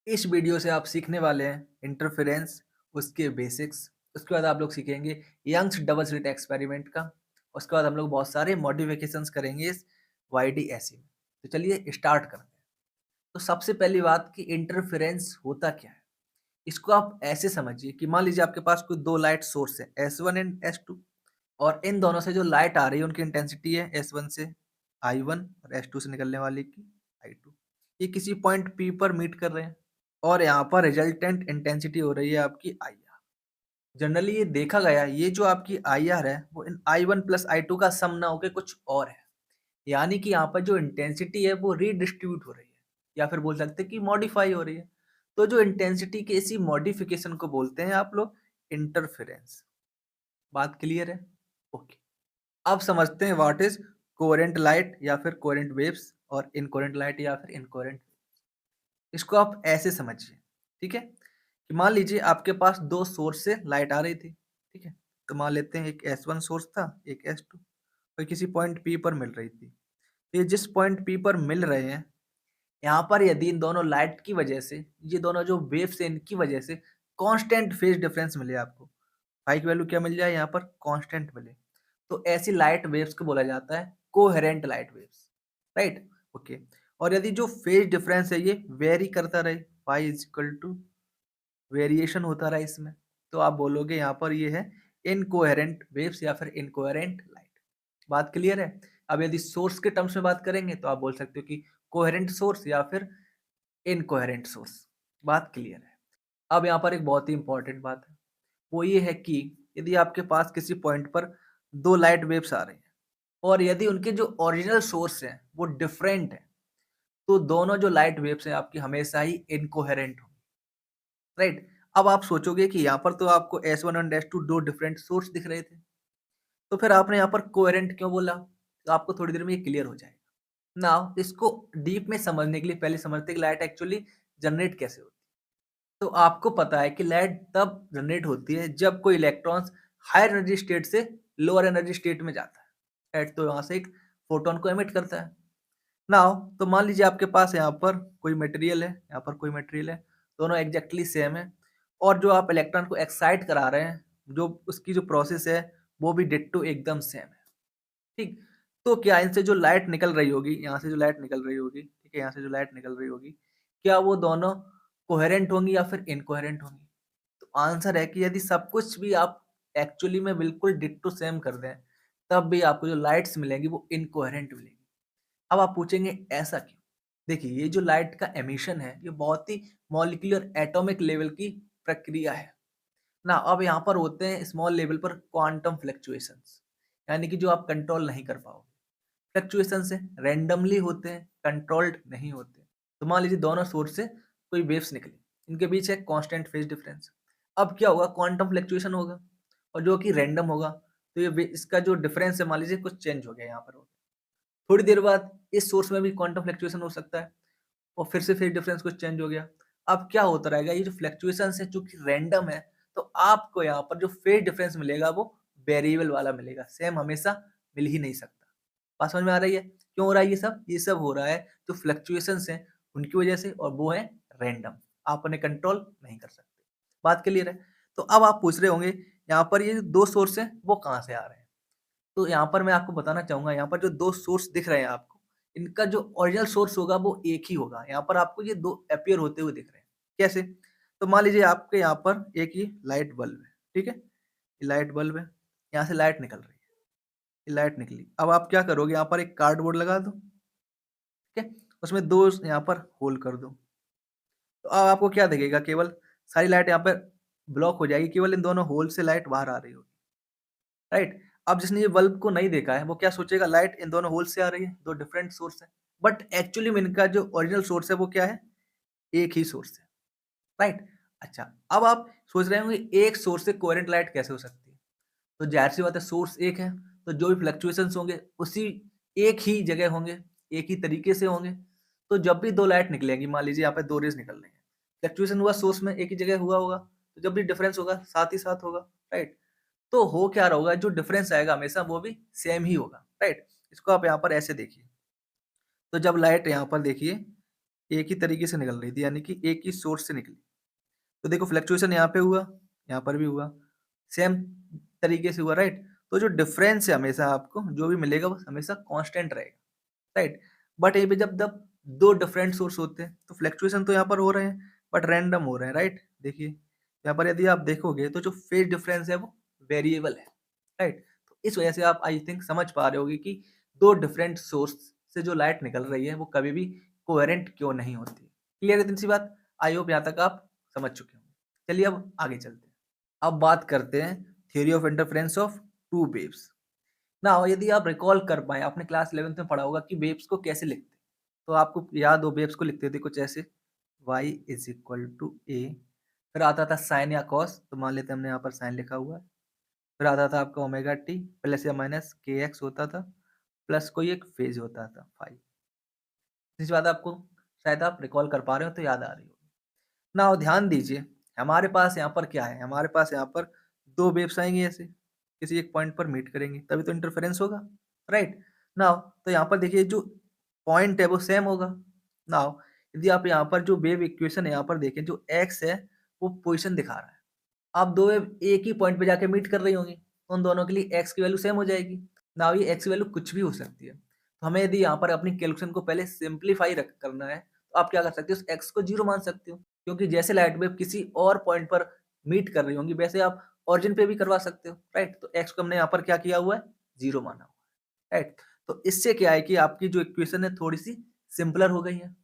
इस वीडियो से आप सीखने वाले हैं इंटरफेरेंस, उसके बेसिक्स। उसके बाद आप लोग सीखेंगे यंग्स डबल स्लिट एक्सपेरिमेंट का। उसके बाद हम लोग बहुत सारे मॉडिफिकेशंस करेंगे इस YDSE में। तो चलिए स्टार्ट करते हैं। तो सबसे पहली बात कि इंटरफेरेंस होता क्या है? इसको आप ऐसे समझिए कि मान लीजिए आपके पास कोई दो लाइट सोर्स है, S1 एंड S2, और इन दोनों से जो लाइट आ रही है उनकी इंटेंसिटी है S1 से I1 और S2 से निकलने वाली की I2। ये किसी पॉइंट P पर मीट कर रहे हैं और यहाँ पर रिजल्टेंट इंटेंसिटी हो रही है आपकी IR। जनरली ये देखा गया है, ये जो आपकी IR है वो इन I1 प्लस I2 का सम ना होकर कुछ और है। यानी कि यहाँ पर जो इंटेंसिटी है वो रीडिस्ट्रीब्यूट हो रही है, या फिर बोल सकते हैं कि मॉडिफाई हो रही है। तो जो इंटेंसिटी के इसी मॉडिफिकेशन को बोलते हैं आप लोग इंटरफेरेंस। बात क्लियर है? ओके। अब समझते हैं व्हाट इज कोहेरेंट लाइट या फिर कोहेरेंट वेव्स और इनकोहेरेंट लाइट या फिर इनकोहेरेंट। इसको आप ऐसे समझिए, ठीक है, कि मान लीजिए आपके पास दो सोर्स से लाइट आ रही थी, ठीक है। तो मान लेते हैं एक S1 सोर्स था, एक S2, और किसी पॉइंट P पर मिल रही थी। तो ये जिस पॉइंट P पर मिल रहे हैं, यहाँ पर यदि इन दोनों लाइट की वजह से, ये दोनों जो वेव्स हैं इनकी वजह से कांस्टेंट फेज डिफरेंस मिले आपको, फाई की वैल्यू क्या मिल जाए यहाँ पर, कांस्टेंट मिले, तो ऐसी लाइट वेव्स को बोला जाता है coherent light waves, right. Okay. और यदि जो फेज डिफरेंस है ये वेरी करता रहे, phi is equal to variation होता रहा इसमें, तो आप बोलोगे यहाँ पर ये है इनकोहेरेंट वेव्स या फिर इनकोहेरेंट लाइट। बात क्लियर है? अब यदि सोर्स के टर्म्स में बात करेंगे तो आप बोल सकते हो कि कोहेरेंट सोर्स या फिर इनकोहेरेंट सोर्स। बात क्लियर है? अब यहाँ पर एक बहुत ही इंपॉर्टेंट बात है, वो ये है कि यदि आपके पास किसी पॉइंट पर दो लाइट वेव्स आ रही हैं और यदि उनके जो ओरिजिनल सोर्स हैं वो डिफरेंट है, तो दोनों जो लाइट वेव्स हैं आपकी हमेशा ही इनकोहेरेंट होंगी, राइट। अब आप सोचोगे कि यहाँ पर तो आपको S1 और S2 दो डिफरेंट सोर्स दिख रहे थे, तो फिर आपने यहाँ पर कोहेरेंट क्यों बोला? तो आपको थोड़ी देर में ये क्लियर हो जाएगा। नाउ इसको डीप में समझने के लिए पहले समझते हैं कि लाइट एक्चुअली जनरेट कैसे होती है। तो आपको पता है कि लाइट तब जनरेट होती है जब कोई इलेक्ट्रॉन्स हायर एनर्जी स्टेट से लोअर एनर्जी स्टेट में जाता है, राइट। तो यहाँ से एक फोटोन को एमिट करता है। नाउ तो मान लीजिए आपके पास यहाँ पर कोई मटेरियल है, यहाँ पर कोई मटेरियल है, दोनों एग्जैक्टली सेम है, और जो आप इलेक्ट्रॉन को एक्साइट करा रहे हैं, जो उसकी जो प्रोसेस है वो भी डिट्टो एकदम सेम है, ठीक। तो क्या इनसे जो लाइट निकल रही होगी, यहाँ से जो लाइट निकल रही होगी, ठीक है, यहाँ से जो लाइट निकल रही होगी, क्या वो दोनों कोहेरेंट होंगी या फिर इनकोहेरेंट होंगी? तो आंसर है कि यदि सब कुछ भी आप एक्चुअली में बिल्कुल डिट्टो सेम कर दें, तब भी आपको जो लाइट्स मिलेंगी वो इनकोहेरेंट मिलेंगी। अब आप पूछेंगे ऐसा क्यों? देखिए, ये जो लाइट का एमिशन है ये बहुत ही मॉलिक्यूलर एटॉमिक लेवल की प्रक्रिया है ना। अब यहाँ पर होते हैं स्मॉल लेवल पर क्वांटम फ्लक्चुएशंस, यानी कि जो आप कंट्रोल नहीं कर पाओगे। फ्लक्चुएशन से रैंडमली होते हैं, कंट्रोल्ड नहीं होते। तो मान लीजिए दोनों सोर्स से कोई वेव्स निकली, इनके बीच है कांस्टेंट फेज डिफरेंस। अब क्या होगा, क्वांटम फ्लक्चुएशन होगा, और जो कि रैंडम होगा, तो इसका जो डिफरेंस है मान लीजिए कुछ चेंज हो गया यहाँ पर, थोड़ी देर बाद इस सोर्स में भी क्वांटम फ्लक्चुएशन हो सकता है और फिर से फेज डिफरेंस कुछ चेंज हो गया। अब क्या होता रहेगा, ये जो फ्लक्चुएशन है चूंकि रैंडम है, तो आपको यहाँ पर जो फेज डिफरेंस मिलेगा वो वेरिएबल वाला मिलेगा, सेम हमेशा मिल ही नहीं सकता। बात समझ में आ रही है? क्यों हो रहा है ये सब? ये सब हो रहा है जो फ्लक्चुएशंस हैं उनकी वजह से, और वो है रैंडम, आप उन्हें कंट्रोल नहीं कर सकते। बात क्लियर है? तो अब आप पूछ रहे होंगे यहाँ पर ये दो सोर्स हैं वो कहाँ से आ रहे हैं? तो यहाँ पर मैं आपको बताना चाहूँगा, यहाँ पर जो 2 सोर्स दिख रहे हैं आपको, इनका जो ओरिजिनल सोर्स होगा वो एक ही होगा। यहाँ पर आपको ये 2 अपीयर होते हुए दिख रहे हैं। कैसे? तो मान लीजिए आपके यहाँ पर एक ये लाइट बल्ब है, ठीक है? ये लाइट बल्ब है, यहाँ से लाइट निकल रही है, ये लाइट निकली। अब आप क्या करोगे, यहाँ पर एक कार्डबोर्ड लगा दो, ठीक है? उसमें 2 यहाँ पर होल कर दो। तो अब आपको क्या दिखेगा, केवल सारी लाइट यहाँ पे ब्लॉक हो जाएगी, केवल इन दोनों होल से लाइट बाहर आ रही होगी। राइट। अब जिसने ये बल्ब को नहीं देखा है वो क्या सोचेगा, लाइट इन दोनों होल से आ रही है, दो डिफरेंट सोर्स है। बट एक्चुअली में इनका जो ओरिजिनल सोर्स है वो क्या है, एक ही सोर्स है, राइट। अच्छा, अब आप सोच रहे होंगे एक सोर्स से कोहेरेंट लाइट कैसे हो सकती है? तो जाहिर सी बात है, सोर्स एक है तो जो भी फ्लक्चुएशंस होंगे उसी एक ही जगह होंगे, एक ही तरीके से होंगे। तो जब भी दो लाइट निकलेंगी, मान लीजिए यहाँ पे दो रेज निकल रही है, फ्लक्चुएशन हुआ सोर्स में एक ही जगह हुआ होगा, तो जब भी डिफरेंस होगा साथ ही साथ होगा, राइट। तो हो क्या रहा होगा, जो डिफरेंस आएगा हमेशा वो भी सेम ही होगा, राइट। इसको आप यहाँ पर ऐसे देखिए, तो जब लाइट यहाँ पर देखिए, एक ही तरीके से निकल रही थी, यानी कि एक ही सोर्स से निकली। तो देखो फ्लक्चुएशन यहाँ पे हुआ, यहाँ पर भी हुआ, सेम तरीके से हुआ, राइट? तो जो डिफरेंस है हमेशा आपको जो भी मिलेगा वो हमेशा कांस्टेंट रहेगा, राइट? बट यहीं पे जब 2 डिफरेंट सोर्स होते हैं तो फ्लक्चुएशन तो यहाँ पर हो रहे हैं बट रैंडम हो रहे हैं, राइट? देखिए यहाँ पर यदि आप देखोगे तो जो फेज डिफरेंस है वो वेरिएबल है, राइट? तो इस वजह से आप आई थिंक समझ पा रहे होगे कि 2 डिफरेंट सोर्स से जो लाइट निकल रही है वो कभी भी कोहेरेंट क्यों नहीं होती। क्लियर है इतनी सी बात? आई होप यहाँ तक आप समझ चुके होंगे। चलिए अब आगे चलते हैं। अब बात करते हैं theory of interference of two waves. Now यदि आप रिकॉल कर पाएँ, आपने क्लास 11th में पढ़ा होगा कि वेव्स को कैसे लिखते हैं। तो आपको याद हो वेव्स को लिखते थे कुछ ऐसे y is equal to a, फिर आता था साइन या कॉस, तो मान लेते हैं हमने यहाँ पर साइन लिखा हुआ है। फिर आता था आपका ओमेगा टी प्लस या माइनस के एक्स होता था, प्लस कोई एक फेज होता था फाई। इस बात आपको शायद आप रिकॉल कर पा रहे हो तो याद आ रही होगी। नाउ ध्यान दीजिए, हमारे पास यहाँ पर क्या है? हमारे पास यहाँ पर 2 वेव्स आएँगी ऐसे, किसी एक पॉइंट पर मीट करेंगी, तभी तो इंटरफेरेंस होगा, राइट? नाउ तो यहाँ पर देखिए जो पॉइंट है वो सेम होगा। नाउ यदि आप यहाँ पर जो वेव इक्वेशन है यहाँ पर देखें, जो एक्स है वो पोज़ीशन दिखा रहा है। अब 2 वेव एक ही पॉइंट पे जाके मीट कर रही होंगी, तो उन दोनों के लिए एक्स की वैल्यू सेम हो जाएगी। नाउ ये एक्स की वैल्यू कुछ भी हो सकती है। तो हमें यदि यहाँ पर अपनी कैलकुलेशन को पहले सिंप्लीफाई रख करना है, तो आप क्या कर सकते हो? उस एक्स को 0 मान सकते हो। क्योंकि जैसे लाइट वेव किसी और पॉइंट पर मीट कर रही होंगी, वैसे आप ओरिजिन पे भी करवा सकते हो, राइट? तो एक्स को हमने यहाँ पर क्या किया हुआ है? 0 माना हुआ है, राइट? तो इससे क्या है कि आपकी जो इक्वेशन है थोड़ी-सी सिंपलर हो गई है।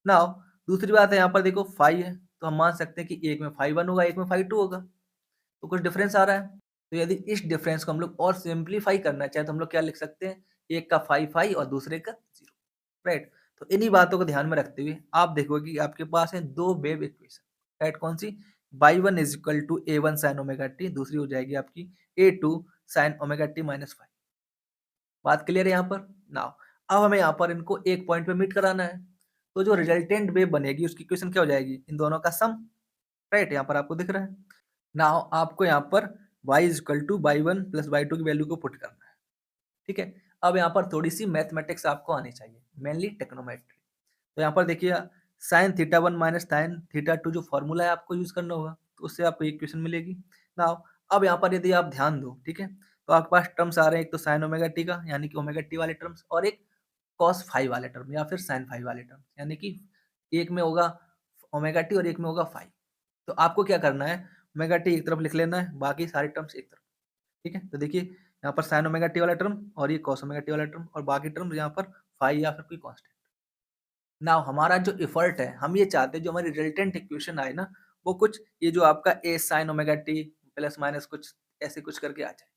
नाउ दूसरी बात है यहाँ पर देखो फाई है, तो हम मान सकते हैं कि एक में फाई 1 होगा, एक में फाई 2 होगा। तो कुछ डिफरेंस आ रहा है। तो यदि इस डिफरेंस को हम लोग और सिंप्लीफाई करना चाहें तो हम लोग क्या लिख सकते हैं? एक का फाई फाई और दूसरे का 0, राइट? तो इन्हीं बातों को ध्यान में रखते हुए आप देखोगे कि आपके पास है 2 वेव इक्वेशन, राइट? कौन-सी? y1 is equal to a1 sin omega t, दूसरी हो जाएगी आपकी a2 sin omega t minus phi. बात क्लियर है यहाँ पर? नाउ अब हमें यहाँ पर इनको एक पॉइंट पे मीट कराना है। तो जो रिजल्टेंट वेव बनेगी उसकी इक्वेशन क्या हो जाएगी? इन दोनों का सम, राइट? यहाँ पर आपको दिख रहा है। नाउ आपको यहाँ पर y is equal to y1 plus y2 की वैल्यू को पुट करना है, ठीक है? अब यहाँ पर थोड़ी-सी मैथमेटिक्स आपको आनी चाहिए, मेनली ट्रिग्नोमेट्री। तो यहाँ पर देखिए sin theta 1 minus sin theta 2 जो फ़ॉर्मूला है आपको यूज़ करना होगा, तो उससे आपको ये इक्वेशन मिलेगी। नाउ अब यहाँ पर यदि आप ध्यान दो, ठीक है? तो आपके पास टर्म्स आ रहे हैं, एक तो sin ओमेगा t का यानी कि ओमेगा t वाले टर्म्स और एक cos फाई वाले टर्म या फिर sin फाई वाले टर्म, यानी कि एक में होगा ओमेगा t और एक में होगा फाई। तो आपको क्या करना है? ओमेगा t एक तरफ लिख लेना है, बाकी सारे टर्म्स एक तरफ, ठीक है? तो देखिए यहाँ पर sin ओमेगा t वाला टर्म और ये cos ओमेगा t वाला टर्म और बाकी टर्म यहाँ पर फाई या फिर कोई कांस्टेंट। नाउ हमारा जो एफर्ट है, हम ये चाहते हैं जो हमारी रिजल्टेंट इक्वेशन आए ना, वो कुछ ये जो आपका a sin omega t plus minus कुछ ऐसे कुछ करके आ जाए,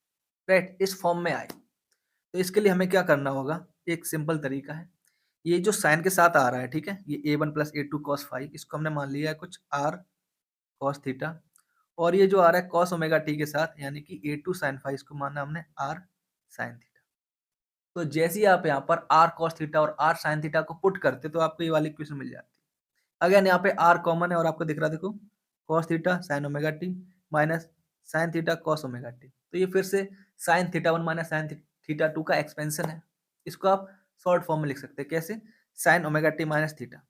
राइट? इस फॉर्म में आए। तो इसके लिए हमें क्या करना होगा? एक सिंपल तरीका है। ये जो साइन के साथ आ रहा है, ठीक है? ये a1 plus a2 cos phi, इसको हमने मान लिया है कुछ r cos थीटा, और ये जो आ रहा है cos ओमेगा t के साथ यानी कि a2 sin फाई, इसको माना हमने r sin थीटा। तो जैसे ही आप यहाँ पर r cos थीटा और r sin थीटा को पुट करते तो आपको ये वाली इक्वेशन मिल जाती है। अगेन यहाँ पे r कॉमन है और आपको दिख रहा है देखो cos theta sin omega t minus sin theta cos omega t। तो ये फिर से sin theta 1 minus sin theta 2 का एक्सपेंशन है। इसको आप शॉर्ट फॉर्म में लिख सकते हैं कैसे? sin omega t minus theta.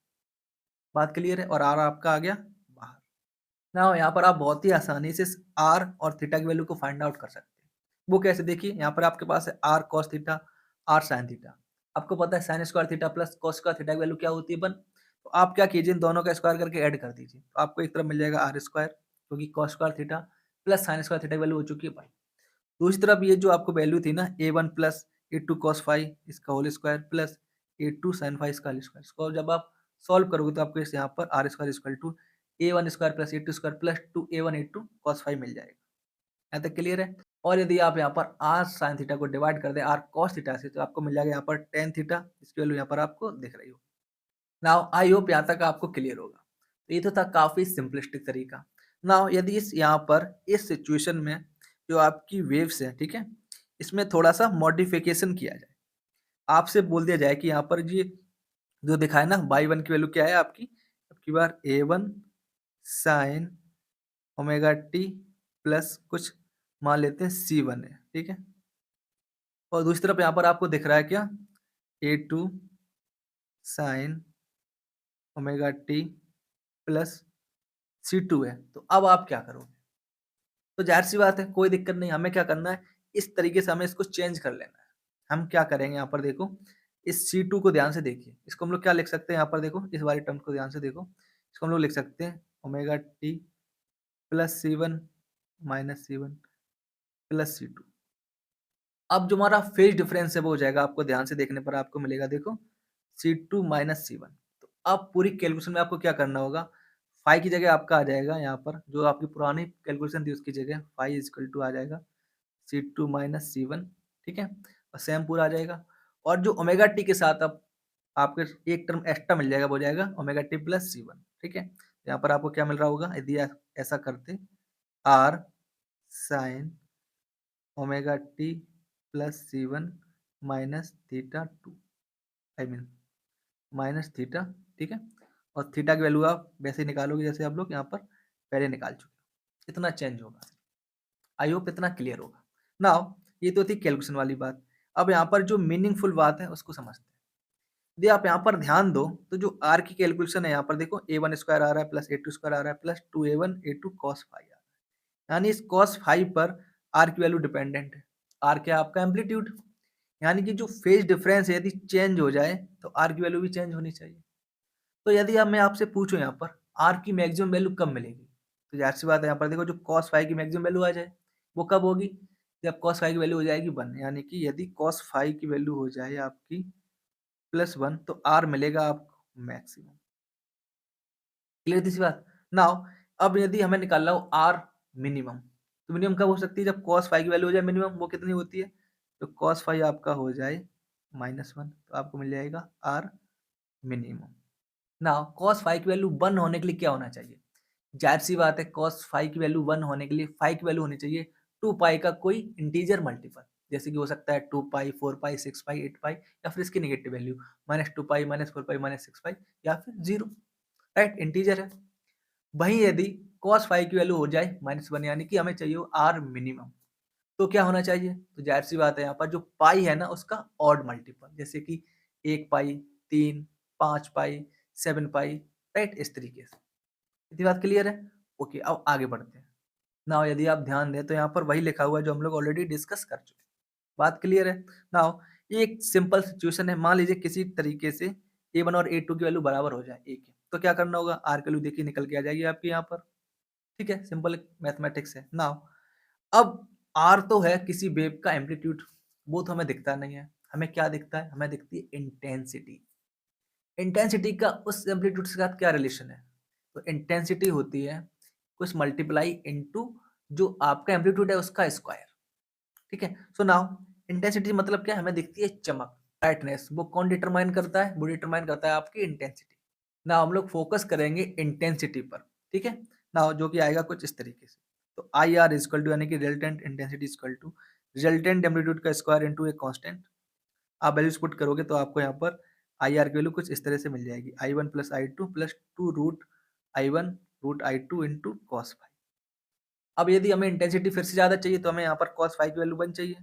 बात क्लियर है? और r आपका आ गया बाहर। नाउ यहाँ पर आप बहुत ही आसानी से r और थीटा की वैल्यू को फाइंड आउट कर सकते हैं। वो कैसे? देखिए यहाँ पर आपके पास है r cos theta, r sin theta. आपको पता है sin square theta plus cos square theta की वैल्यू क्या होती है 1। तो आप क्या कीजिए, इन दोनों का स्क्वायर करके ऐड कर दीजिए। तो आपको एक तरफ मिल जाएगा r स्क्वायर, क्योंकि cos square theta plus sin square theta की वैल्यू हो चुकी है 1। दूसरी तरफ ये जो आपको वैल्यू थी ना a1 plus a2 cos phi इसका whole square plus a2 sin phi इसका होल स्क्वायर, इसको जब आप सॉल्व करोगे तो आपको इस यहाँ पर r square equal to a1 square plus a2 square plus 2a1 a2 cos phi मिल जाएगा। यहाँ तक क्लियर है? और यदि आप यहाँ पर r sin थीटा को डिवाइड कर दें r cos थीटा से, तो आपको मिल जाएगा यहाँ पर tan थीटा, इसकी वैल्यू यहाँ पर आपको दिख रही हो। नाउ आई होप यहाँ तक आपको क्लियर होगा। तो ये तो था काफ़ी सिंपलिस्टिक तरीका। नाउ यदि इस यहाँ पर इस सिचुएशन में जो आपकी वेव्स है, ठीक है? इसमें थोड़ा-सा मॉडिफिकेशन किया जाए। आपसे बोल दिया जाए कि यहाँ पर ये जो दिखा है ना y1 की वैल्यू क्या है आपकी? अब की बार a1 sin omega t plus कुछ मान लेते हैं c1 है, ठीक है? और दूसरी तरफ यहाँ पर आपको दिख रहा है क्या? a2 sin omega T plus C2 है। तो अब आप क्या करोगे? तो ज़ाहिर-सी बात है, कोई दिक्कत नहीं, हमें क्या करना है, इस तरीके से हमें इसको चेंज कर लेना है। हम क्या करेंगे यहाँ पर देखो, इस C2 को ध्यान से देखिए, इसको हम लोग क्या लिख सकते हैं यहाँ पर देखो, इस वाले टर्म को ध्यान से देखो, इसको हम लोग लिख सकते हैं omega T plus C1 minus C1 plus C2। अब जो हमारा फेज डिफरेंस है वो हो जाएगा, आपको ध्यान से देखने पर आपको मिलेगा देखो C2 माइनस C1। तो अब पूरी कैलकुलेशन में आपको क्या करना होगा, फाई की जगह आपका आ जाएगा यहाँ पर जो आपकी पुरानी कैलकुलेशन थी उसकी जगह फाई इक्वल टू आ जाएगा C2 माइनस C1, ठीक है, और सेम पूरा आ जाएगा। और जो ओमेगा टी के साथ अब आपके एक टर्म एक्स्ट्रा मिल जाएगा, वो हो जाएगा ओमेगा टी प्लस C1, ठीक है। यहाँ पर आपको क्या मिल रहा होगा यदि आप ऐसा करते, R sine omega T plus C1 minus theta 2, I mean minus theta, ठीक है। और थीटा की वैल्यू आप वैसे ही निकालोगे जैसे आप लोग यहाँ पर पहले निकाल चुके। इतना चेंज होगा। आई होप इतना क्लियर होगा। नाउ ये तो थी कैलकुलेशन वाली बात। अब यहाँ पर जो मीनिंगफुल बात है उसको समझते हैं। यदि आप यहाँ पर ध्यान दो तो जो आर की कैलकुलेशन है यहाँ पर देखो a1 स्क्वायर आ रहा है प्लस a2 स्क्वायर आ रहा है plus 2a1 a2 cos phi आ रहा है। यानी इस cos फाई पर आर की वैल्यू डिपेंडेंट है। आर क्या है आपका एम्पलीट्यूड, यानी कि जो फेज डिफरेंस है यदि चेंज हो जाए तो आर की वैल्यू भी चेंज होनी चाहिए। तो यदि अब मैं आपसे पूछूं यहाँ पर आर की मैक्सिमम वैल्यू कब मिलेगी, तो जाहिर सी बात है यहाँ पर देखो जो cos फाई की मैक्सिमम वैल्यू आ जाए वो कब होगी, जब cos फाई की वैल्यू हो जाएगी 1, यानी कि यदि cos फाई की वैल्यू हो जाए आपकी +1 तो आर मिलेगा आपको मैक्सिमम। क्लियर थी सी बात। नाउ अब यदि हमें निकालना हो आर मिनिमम, तो मिनिमम कब हो सकती है, जब cos फाई की वैल्यू हो जाए मिनिमम, वो कितनी होती है, तो cos फाई आपका हो जाए -1 तो आपको मिल जाएगा R minimum. Now cos phi की वैल्यू 1 होने के लिए क्या होना चाहिए, जाहिर सी बात है cos फाई की वैल्यू 1 होने के लिए फाई की वैल्यू होनी चाहिए 2 पाई का कोई इंटीजर मल्टीपल, जैसे कि हो सकता है 2 पाई 4 पाई 6 पाई 8 पाई, या फिर इसकी नेगेटिव वैल्यू -2 पाई -4 पाई -6 पाई, या फिर 0, राइट, इंटीजर है। वहीं यदि cos फाई की वैल्यू हो जाए -1, यानी कि हमें चाहिए आर मिनिमम, तो क्या होना चाहिए, तो जाहिर सी बात है यहाँ पर जो पाई है ना उसका ऑड मल्टीपल, जैसे कि 1 पाई 3 5 पाई 7 पाई, राइट, इस तरीके से। इतनी बात क्लियर है। ओके, अब आगे बढ़ते हैं। नाउ यदि आप ध्यान दें तो यहाँ पर वही लिखा हुआ है जो हम लोग ऑलरेडी डिस्कस कर चुके हैं। बात क्लियर है। नाउ ये एक सिंपल सिचुएशन है, मान लीजिए किसी तरीके से a1 और a2 की वैल्यू बराबर हो जाए a के, तो क्या करना होगा, आर की वैल्यू देखिए निकल के आ जाएगी आपके यहाँ पर, ठीक है, सिंपल मैथमेटिक्स है। नाउ अब आर तो है किसी वेव का एम्पलीट्यूड, वो तो हमें दिखता नहीं है, हमें क्या दिखता है, हमें दिखती है इंटेंसिटी। इंटेंसिटी का उस एम्पलीट्यूड के साथ क्या रिलेशन है, तो इंटेंसिटी होती है कुछ मल्टीप्लाई इनटू जो आपका एम्पलीट्यूड है उसका स्क्वायर, ठीक है। सो नाउ इंटेंसिटी मतलब क्या है, हमें दिखती है चमक, ब्राइटनेस, वो कौन डिटरमाइन करता है, वो डिटरमाइन करता है आपकी इंटेंसिटी। ना हम लोग फोकस करेंगे इंटेंसिटी पर, ठीक है, ना जो कि आएगा कुछ इस तरीके से। तो आई आर इजकल टू यानी कि resultant intensity is equal to resultant amplitude का स्क्वायर इनटू ए कांस्टेंट। आप वैल्यूज पुट करोगे तो आपको यहाँ पर आई आर की वैल्यू कुछ इस तरह से मिल जाएगी, I1 plus I2 plus 2 root I1 root I2 into cos phi. अब यदि हमें इंटेंसिटी फिर से ज़्यादा चाहिए तो हमें यहाँ पर कॉस फाई की वैल्यू 1 चाहिए,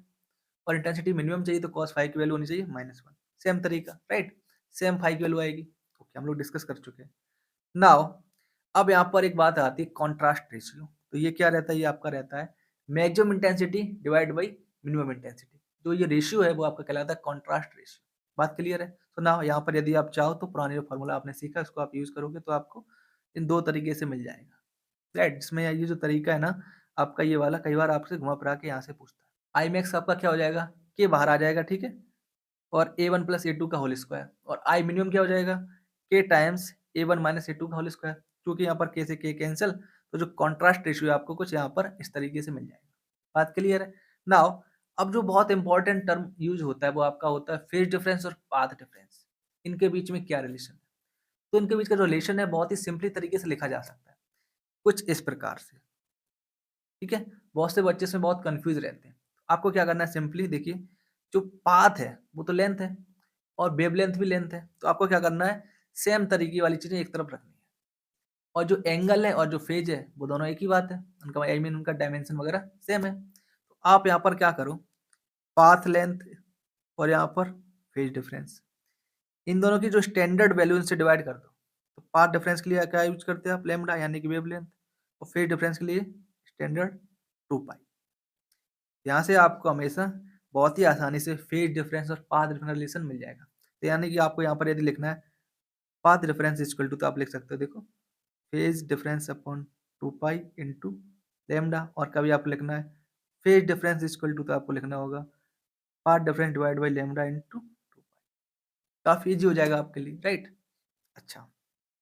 और इंटेंसिटी मिनिमम चाहिए तो कॉस फाई की वैल्यू होनी चाहिए -1। सेम तरीका, राइट, सेम फाई की वैल्यू आएगी। ओके, हम लोग डिस्कस कर चुके हैं। नाउ अब यहाँ पर एक बात आती है कॉन्ट्रास्ट रेशियो। तो ये क्या रहता है, ये आपका रहता है maximum intensity divide by minimum intensity. जो ये रेशियो है वो आपका कहलाता है कॉन्ट्रास्ट रेशियो। बात क्लियर है। तो ना यहाँ पर यदि आप चाहो तो पुराने जो फॉर्मूला आपने सीखा उसको आप यूज करोगे तो आपको इन दो तरीके से मिल जाएगा, राइट। जिसमें ये जो तरीका है ना आपका ये वाला, कई बार आपसे घुमा फिरा के यहाँ से पूछता है। आई मैक्स आपका क्या हो जाएगा, के बाहर आ जाएगा, ठीक है, और a1 प्लस a2 का होल स्क्वायर, और आई मिनिमम क्या हो जाएगा, k times a1 minus a2 का होल स्क्वायर। क्योंकि यहाँ पर k से k कैंसिल, तो जो कॉन्ट्रास्ट रेशियो है आपको कुछ यहाँ पर इस तरीके से मिल जाएगा। बात क्लियर है। नाउ अब जो बहुत इंपॉर्टेंट टर्म यूज होता है वो आपका होता है फेज डिफरेंस और पाथ डिफरेंस। इनके बीच में क्या रिलेशन है, तो इनके बीच का जो रिलेशन है बहुत ही सिंपली तरीके से लिखा जा सकता है कुछ इस प्रकार से, ठीक है। बहुत से बच्चे इसमें बहुत कंफ्यूज रहते हैं। आपको क्या करना है, सिंपली देखिए, जो पाथ है वो तो लेंथ है और वेवलेंथ भी लेंथ है, तो आपको क्या करना है, सेम तरीके वाली चीजें एक तरफ रखनी है, और जो एंगल है और जो फेज है वो दोनों एक ही बात है, उनका आई मीन उनका डायमेंशन वगैरह सेम है। तो आप यहाँ पर क्या करो, पाथ लेंथ और यहाँ पर फेज डिफरेंस, इन दोनों की जो स्टैंडर्ड वैल्यू इनसे डिवाइड कर दो, तो पाथ डिफरेंस के लिए क्या यूज़ करते हैं आप लैम्ब्डा यानी कि वेवलेंथ और फेज डिफरेंस के लिए स्टैंडर्ड 2 पाई। यहाँ से आपको हमेशा बहुत ही आसानी से फेज डिफरेंस और पाथ डिफरेंस रिलेशन मिल जाएगा। तो यानी कि आपको यहाँ पर यदि लिखना है पाथ डिफरेंस इक्वल टू तो आप लिख सकते हो देखो phase difference upon 2 pi into lambda और कभी आपको लिखना है फेज डिफरेंस इक्वल टू तो आपको लिखना होगा path difference divide by lambda into 2 पाई। काफ़ी ईज़ी हो जाएगा आपके लिए, राइट? अच्छा,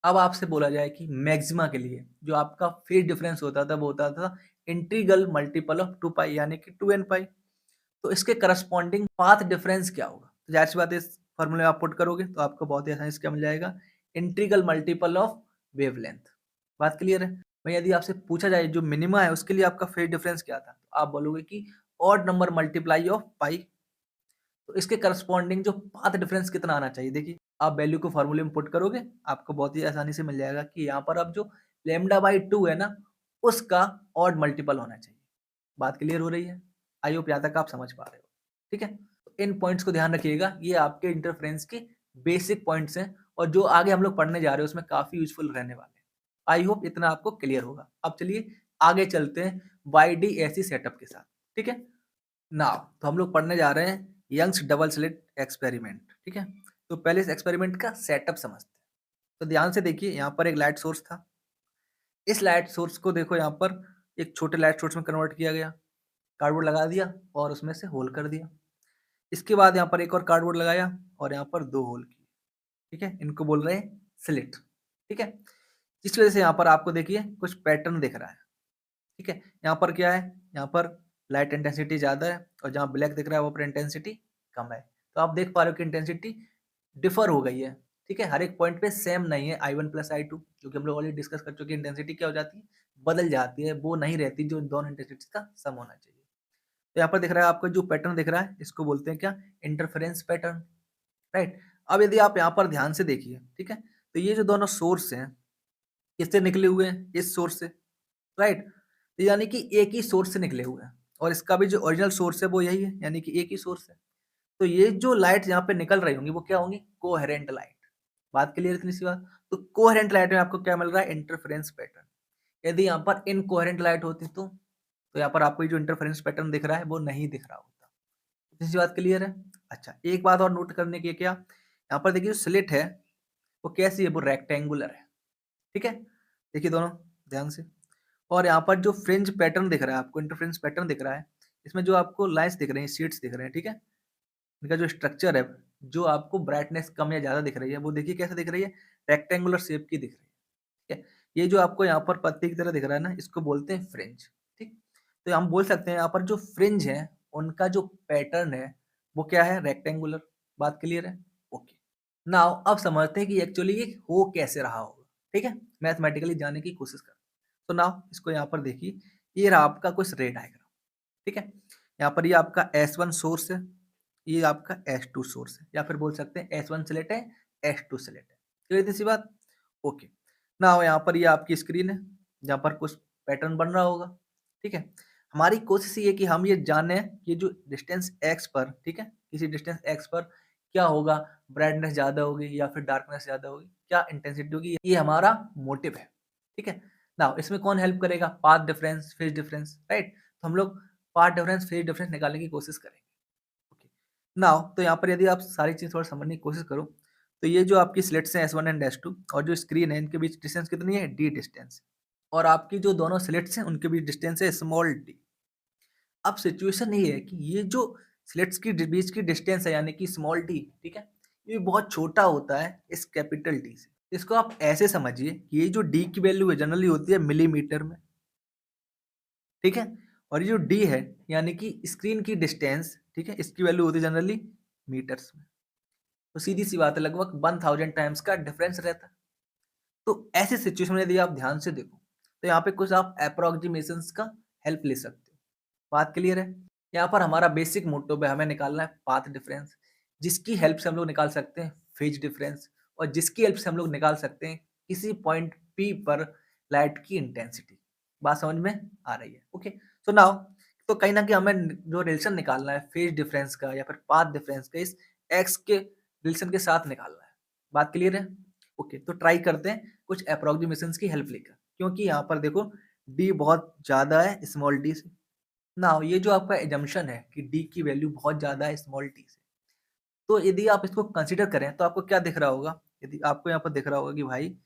अब आपसे बोला जाए कि मैक्सिमा के लिए जो आपका फेज डिफरेंस होता था वो होता था इंटीग्रल मल्टीपल ऑफ 2 पाई यानी कि 2n पाई। तो इसके करस्पॉन्डिंग पाथ डिफरेंस क्या होगा? तो ज़ाहिर-सी बात है इस फॉर्मूले में आप पुट करोगे तो आपको बहुत ही आसानी से क्या मिल जाएगा? Integral multiple of wavelength. बात क्लियर है? वहीं यदि आपसे पूछा जाए जो मिनिमा है उसके लिए आपका फेज डिफरेंस क्या था? तो आप बोलोगे कि ऑड नंबर मल्टीप्लाई ऑफ पाई। तो इसके करस्पॉन्डिंग जो पाथ डिफरेंस कितना आना चाहिए? देखिए, आप वैल्यू को फॉर्मूले में पुट करोगे, आपको बहुत ही आसानी से मिल जाएगा कि यहाँ पर अब जो लैम्ब्डा बाई 2 है ना, उसका ऑड मल्टीपल होना चाहिए। बात क्लियर हो रही है? आई होप यहाँ तक आप समझ पा रहे हो। ठीक है? तो इन पॉइंट्स को ध्यान रखिएगा, ये आपके इंटरफेरेंस के बेसिक पॉइंट्स हैं और जो आगे हम लोग पढ़ने जा रहे हैं उसमें काफ़ी यूज़फुल रहने वाले हैं। आई होप इतना आपको क्लियर होगा। अब चलिए आगे चलते हैं YDAC सेटअप के साथ। ठीक है? नाउ तो हम लोग पढ़ने जा रहे हैं यंग्स डबल स्लिट एक्सपेरिमेंट। ठीक है? तो पहले इस एक्सपेरिमेंट का सेटअप समझते हैं। तो ध्यान से देखिए यहाँ पर एक लाइट सोर्स था। इस लाइट सोर्स को देखो यहाँ पर एक छोटे लाइट सोर्स में कन्वर्ट किया गया। कार्डबोर्ड लगा दिया और उसमें से होल कर दिया। इसके बाद यहाँ पर एक और कार्डबोर्ड लगाया और यहाँ पर 2 होल किए। ठीक है? इनको बोल रहे हैं स्लिट। ठीक है? जिस वजह से यहाँ पर आपको देखिए कुछ पैटर्न दिख रहा है। ठीक है? यहाँ पर क्या है? यहाँ पर लाइट इंटेंसिटी ज़्यादा है और जहाँ ब्लैक दिख रहा है वहाँ पर इंटेंसिटी कम है। तो आप देख पा रहे हो कि इंटेंसिटी डिफर हो गई है। ठीक है? हर एक पॉइंट पे सेम नहीं है I1 प्लस I2 जो कि हम लोग ऑलरेडी डिस्कस कर चुके हैं। इंटेंसिटी क्या हो जाती है? बदल जाती है। वो नहीं रहती जो दोनों इंटेंसिटीज़ का सम होना चाहिए। तो यहाँ पर दिख रहा है आपको जो पैटर्न दिख रहा है इसको बोलते हैं क्या? Interference pattern, right? अब यदि आप यहाँ पर ध्यान से देखिए, ठीक है? तो ये जो दोनों सोर्स हैं, किससे निकले हुए हैं? इस सोर्स से, राइट? तो यानी कि एक ही सोर्स से निकले हुए हैं और इसका भी जो ओरिजिनल सोर्स है वो यही है, यानी कि एक ही सोर्स है। तो ये जो लाइट यहाँ पे निकल रही होंगी वो क्या होंगी? Coherent light. बात क्लियर है इतनी सी बात? तो कोहेरेंट लाइट में आपको क्या मिल रहा है? Interference pattern. यदि यहाँ पर इनकोहेरेंट लाइट होती तो यहाँ पर आपको ये जो इंटरफेरेंस पैटर्न दिख रहा है वो नहीं दिख रहा होता। इतनी सी बात क्लियर है? अच्छा, एक बात और नोट करने की है क्या? यहाँ पर देखिए जो स्लिट है वो कैसी है? वो रेक्टेंगुलर है। ठीक है? देखिए दोनों ध्यान से। और यहाँ पर जो फ्रिंज पैटर्न दिख रहा है आपको, इंटरफ्रेंस पैटर्न दिख रहा है, इसमें जो आपको लाइन्स दिख रही हैं, शीट्स दिख रहे हैं, ठीक है? इनका जो स्ट्रक्चर है, जो आपको ब्राइटनेस कम या ज़्यादा दिख रही है, वो देखिए कैसे दिख रही है? रेक्टेंगुलर शेप की दिख रही है, ठीक है? ये जो आपको यहाँ पर पत्ती की तरह दिख रहा है ना, इसको बोलते हैं फ्रिंज, ठीक? तो हम बोल सकते हैं यहाँ पर जो फ्रिंज है, उनका जो पैटर्न है, वो क्या है? रेक्टेंगुलर। बात क्लियर है? ओके। नाउ अब समझते हैं कि एक्चुअली ये हो कैसे रहा होगा, ठीक है? मैथमेटिकली जानने की कोशिश करते हैं। तो नाउ इसको यहाँ पर देखिए, ये रहा आपका कुछ रे डायग्राम, ठीक है? यहाँ पर ये आपका S1 सोर्स है, ये आपका S2 सोर्स है या फिर बोल सकते हैं S1 स्लेट है, S2 स्लेट है। क्लियर इतनी सी बात? ओके। नाउ यहाँ पर ये आपकी स्क्रीन है, जहाँ पर कुछ पैटर्न बन रहा होगा, ठीक है? हमारी कोशिश ये है कि हम ये जाने कि जो डिस्टेंस x पर, ठीक है? किसी डिस्टेंस x पर क्या होगा? ब्राइटनेस ज़्यादा होगी या फिर डार्कनेस ज़्यादा होगी? क्या इंटेंसिटी होगी? ये हमारा मोटिव है, ठीक है? नाउ इसमें कौन हेल्प करेगा? Path difference, phase difference, right? तो हम लोग पाथ डिफरेंस, फेज डिफरेंस निकालने की कोशिश करेंगे। ओके। नाउ तो यहाँ पर यदि आप सारी चीज़ थोड़ा समझने की कोशिश करो, तो ये जो आपकी स्लिट्स हैं S1 एंड S2 और जो स्क्रीन है इनके बीच डिस्टेंस कितनी है? d distance. और आपकी जो दोनों स्लिट्स हैं उनके बीच डिस्टेंस है स्मॉल d। अब सिचुएशन ये है कि ये जो स्लिट्स की बीच की डिस्टेंस है यानी कि स्मॉल d, ठीक है? ये बहुत छोटा होता है इस कैपिटल D से। इसको आप ऐसे समझिए कि ये जो d की वैल्यू है जनरली होती है मिलीमीटर में, ठीक है? और ये जो d है यानी कि स्क्रीन की डिस्टेंस, ठीक है? इसकी वैल्यू होती है जनरली मीटर्स में। तो सीधी सी बात है लगभग 1000 टाइम्स का डिफरेंस रहता है। तो ऐसे सिचुएशन में यदि आप ध्यान से देखो तो यहाँ पे कुछ आप अप्रोक्सीमेशंस का हेल्प ले सकते हो। बात क्लियर है? यहाँ पर हमारा बेसिक मोटिव है, हमें निकालना है पाथ डिफरेंस, जिसकी हेल्प से हम लोग निकाल सकते हैं फेज डिफरेंस और जिसकी हेल्प से हम लोग निकाल सकते हैं किसी पॉइंट P पर लाइट की इंटेंसिटी। बात समझ में आ रही है? ओके। सो नाउ तो कहीं ना कहीं हमें जो रिलेशन निकालना है फेज डिफरेंस का या फिर पाथ डिफरेंस का इस x के रिलेशन के साथ निकालना है। बात क्लियर है? ओके, तो ट्राई करते हैं कुछ अप्रोक्सीमेशंस की हेल्प लेकर, क्योंकि यहाँ पर देखो डी बहुत ज़्यादा है स्मॉल डी से। नाउ ये जो आपका assumption है कि डी की वैल्यू बहुत ज़्यादा है स्मॉल टी से, तो यदि आप इसको कंसीडर करें तो आपको क्या दिख रहा होगा? यदि आपको यहाँ पर दिख रहा होगा कि भाई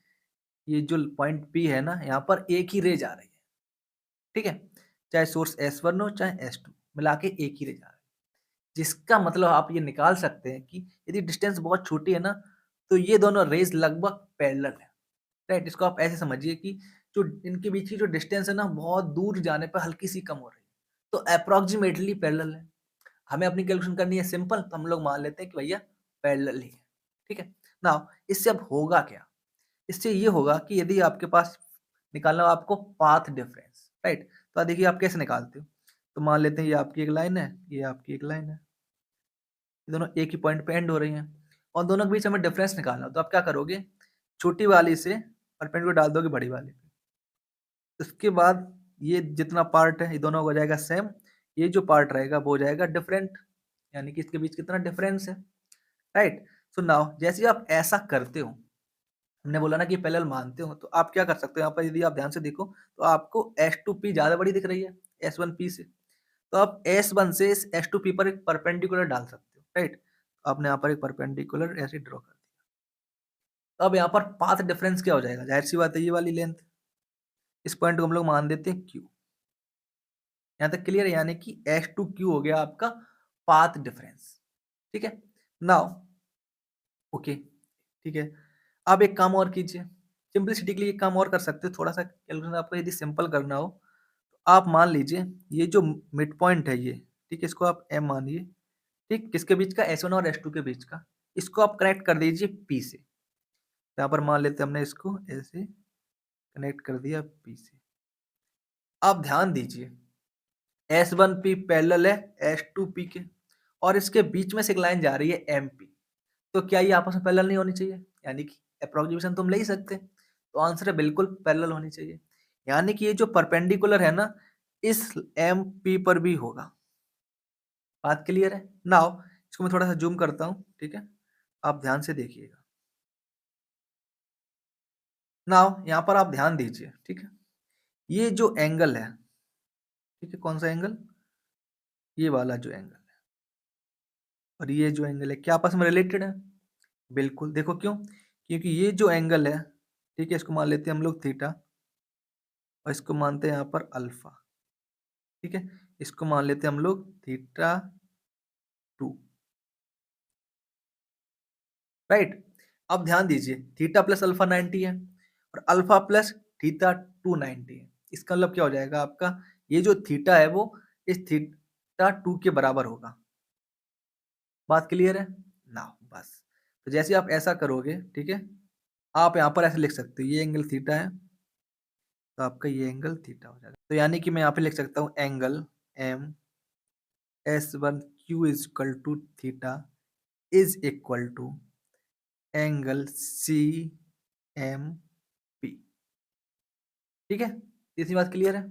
ये जो पॉइंट P है ना, यहाँ पर एक ही रे जा रही है, ठीक है? चाहे सोर्स S1 हो चाहे S2, मिला के एक ही रे जा रहा है। जिसका मतलब आप ये निकाल सकते हैं कि यदि डिस्टेंस बहुत छोटी है ना, तो ये दोनों रेज़ लगभग पैरेलल है, राइट? इसको आप ऐसे समझिए कि जो इनके बीच की जो डिस्टेंस है ना, बहुत दूर जाने पर हल्की-सी कम हो रही है, तो अप्रॉक्सिमेटली पैरेलल है। हमें अपनी कैलकुलेशन करनी है सिंपल, तो हम लोग मान लेते हैं कि भैया पैरेलल ही है, ठीक है? नाउ इससे अब होगा क्या? इससे ये होगा कि यदि आपके पास निकालना हो आपको पाथ डिफरेंस, राइट? तो देखिए आप कैसे निकालते हो? तो मान लेते हैं ये आपकी एक लाइन है, ये आपकी एक लाइन है। ये दोनों एक ही पॉइंट पे एंड हो रही हैं और दोनों के बीच हमें डिफरेंस निकालना हो, तो आप क्या करोगे? छोटी वाली से परपेंडिकुलर डाल दोगे बड़ी वाली पे। उसके बाद ये जितना पार्ट है, ये दोनों हो जाएगा सेम, ये जो पार्ट रहेगा वो हो जाएगा डिफरेंट, यानी कि इसके बीच कितना डिफरेंस है, राइट? सो नाउ जैसे ही आप ऐसा करते हो, हमने बोला ना कि पैरेलल मानते हो, तो आप क्या कर सकते हो? यहाँ पर यदि आप ध्यान से देखो, तो आपको S2P ज़्यादा बड़ी दिख रही है S1P से, तो आप S1 से इस S2P पर एक परपेंडिकुलर डाल सकते हो, राइट? आपने यहाँ पर एक परपेंडिकुलर ऐसे ड्रॉ कर दिया। अब यहाँ पर पाथ डिफरेंस क्या हो जाएगा? ज़ाहिर-सी बात है ये वाली लेंथ, इस पॉइंट को हम लोग मान देते हैं Q। यहाँ तक क्लियर है? यानी कि S2Q हो गया आपका पाथ डिफरेंस, ठीक है? नाउ ओके, ठीक है। अब एक काम और कीजिए, सिंपलिसिटी के लिए एक काम और कर सकते हो, थोड़ा-सा कैलकुलेशन आपको यदि सिंपल करना हो, तो आप मान लीजिए ये जो मिड पॉइंट है ये, ठीक है? इसको आप M मानिए, ठीक? किसके बीच का? S1 और S2 के बीच का। इसको आप कनेक्ट कर दीजिए P से। यहाँ पर मान लेते हैं हमने इसको ऐसे कनेक्ट कर दिया P से। आप ध्यान दीजिए S1P पैरेलल है S2P के और इसके बीच में से एक लाइन जा रही है MP। तो क्या ये आपस में पैरेलल नहीं होनी चाहिए? यानी कि एप्रोक्सीमेशन तो हम ले ही सकते हैं। तो आंसर है बिल्कुल पैरेलल होनी चाहिए। यानी कि ये जो परपेंडिकुलर है ना, इस MP पर भी होगा। बात क्लियर है? नाउ इसको मैं थोड़ा-सा ज़ूम करता हूँ, ठीक है? आप ध्यान से देखिएगा। नाउ यहाँ पर आप ध्यान दीजिए, ठीक है? ये जो एंगल है, ठीक है? कौन-सा एंगल? ये वाला जो एंगल है और ये जो एंगल है, क्या आपस में रिलेटेड है? बिल्कुल, देखो क्यों? क्योंकि ये जो एंगल है, ठीक है? इसको मान लेते हैं हम लोग थीटा और इसको मानते हैं यहाँ पर अल्फा, ठीक है? इसको मान लेते हैं हम लोग थीटा 2, राइट? अब ध्यान दीजिए थीटा प्लस अल्फा 90 है और अल्फा प्लस थीटा 2 90 है। इसका मतलब क्या हो जाएगा आपका? ये जो थीटा है वो इस थीटा 2 के बराबर होगा। बात क्लियर है? नाउ बस। तो जैसे आप ऐसा करोगे, ठीक है? आप यहाँ पर ऐसे लिख सकते हो, ये एंगल थीटा है, तो आपका ये एंगल थीटा हो जाएगा। तो यानी कि मैं यहाँ पे लिख सकता हूँ angle M S1Q is equal to theta is equal to angle CMP, ठीक है? इतनी बात क्लियर है?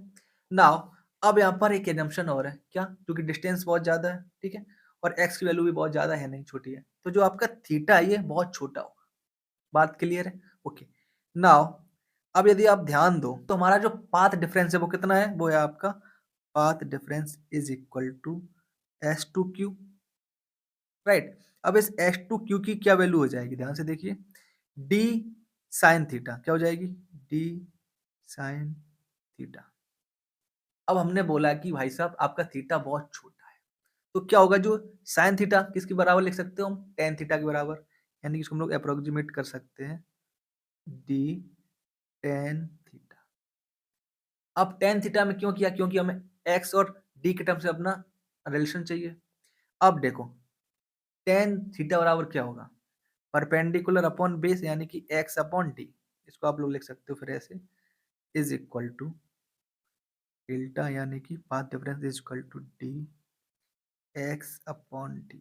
नाउ अब यहाँ पर एक एजम्पशन और है, क्या? क्योंकि डिस्टेंस बहुत ज़्यादा है, ठीक है? और x की वैल्यू भी बहुत ज़्यादा है नहीं, छोटी है। तो जो आपका थीटा है ये बहुत छोटा होगा। बात क्लियर है? ओके। नाउ अब यदि आप ध्यान दो तो हमारा जो पाथ डिफरेंस है वो कितना है? वो है आपका path difference is equal to S2Q, right? अब इस S2Q की क्या वैल्यू हो जाएगी? ध्यान से देखिए, d sin थीटा क्या हो जाएगी? d sin theta. अब हमने बोला कि भाई साहब आपका थीटा बहुत छोटा है, तो क्या होगा? जो sin थीटा किसके बराबर लिख सकते हो हम? tan थीटा के बराबर, यानी कि इसको हम लोग अप्रोक्सीमेट कर सकते हैं d tan थीटा। अब tan थीटा में क्यों किया? क्योंकि हमें x और d के टर्म से अपना रिलेशन चाहिए। अब देखो tan थीटा बराबर क्या होगा? परपेंडिकुलर अपॉन बेस, यानी कि x अपॉन d। इसको आप लोग लिख सकते हो फिर ऐसे, इज इक्वल टू डेल्टा, यानी कि path difference is equal to d x upon d।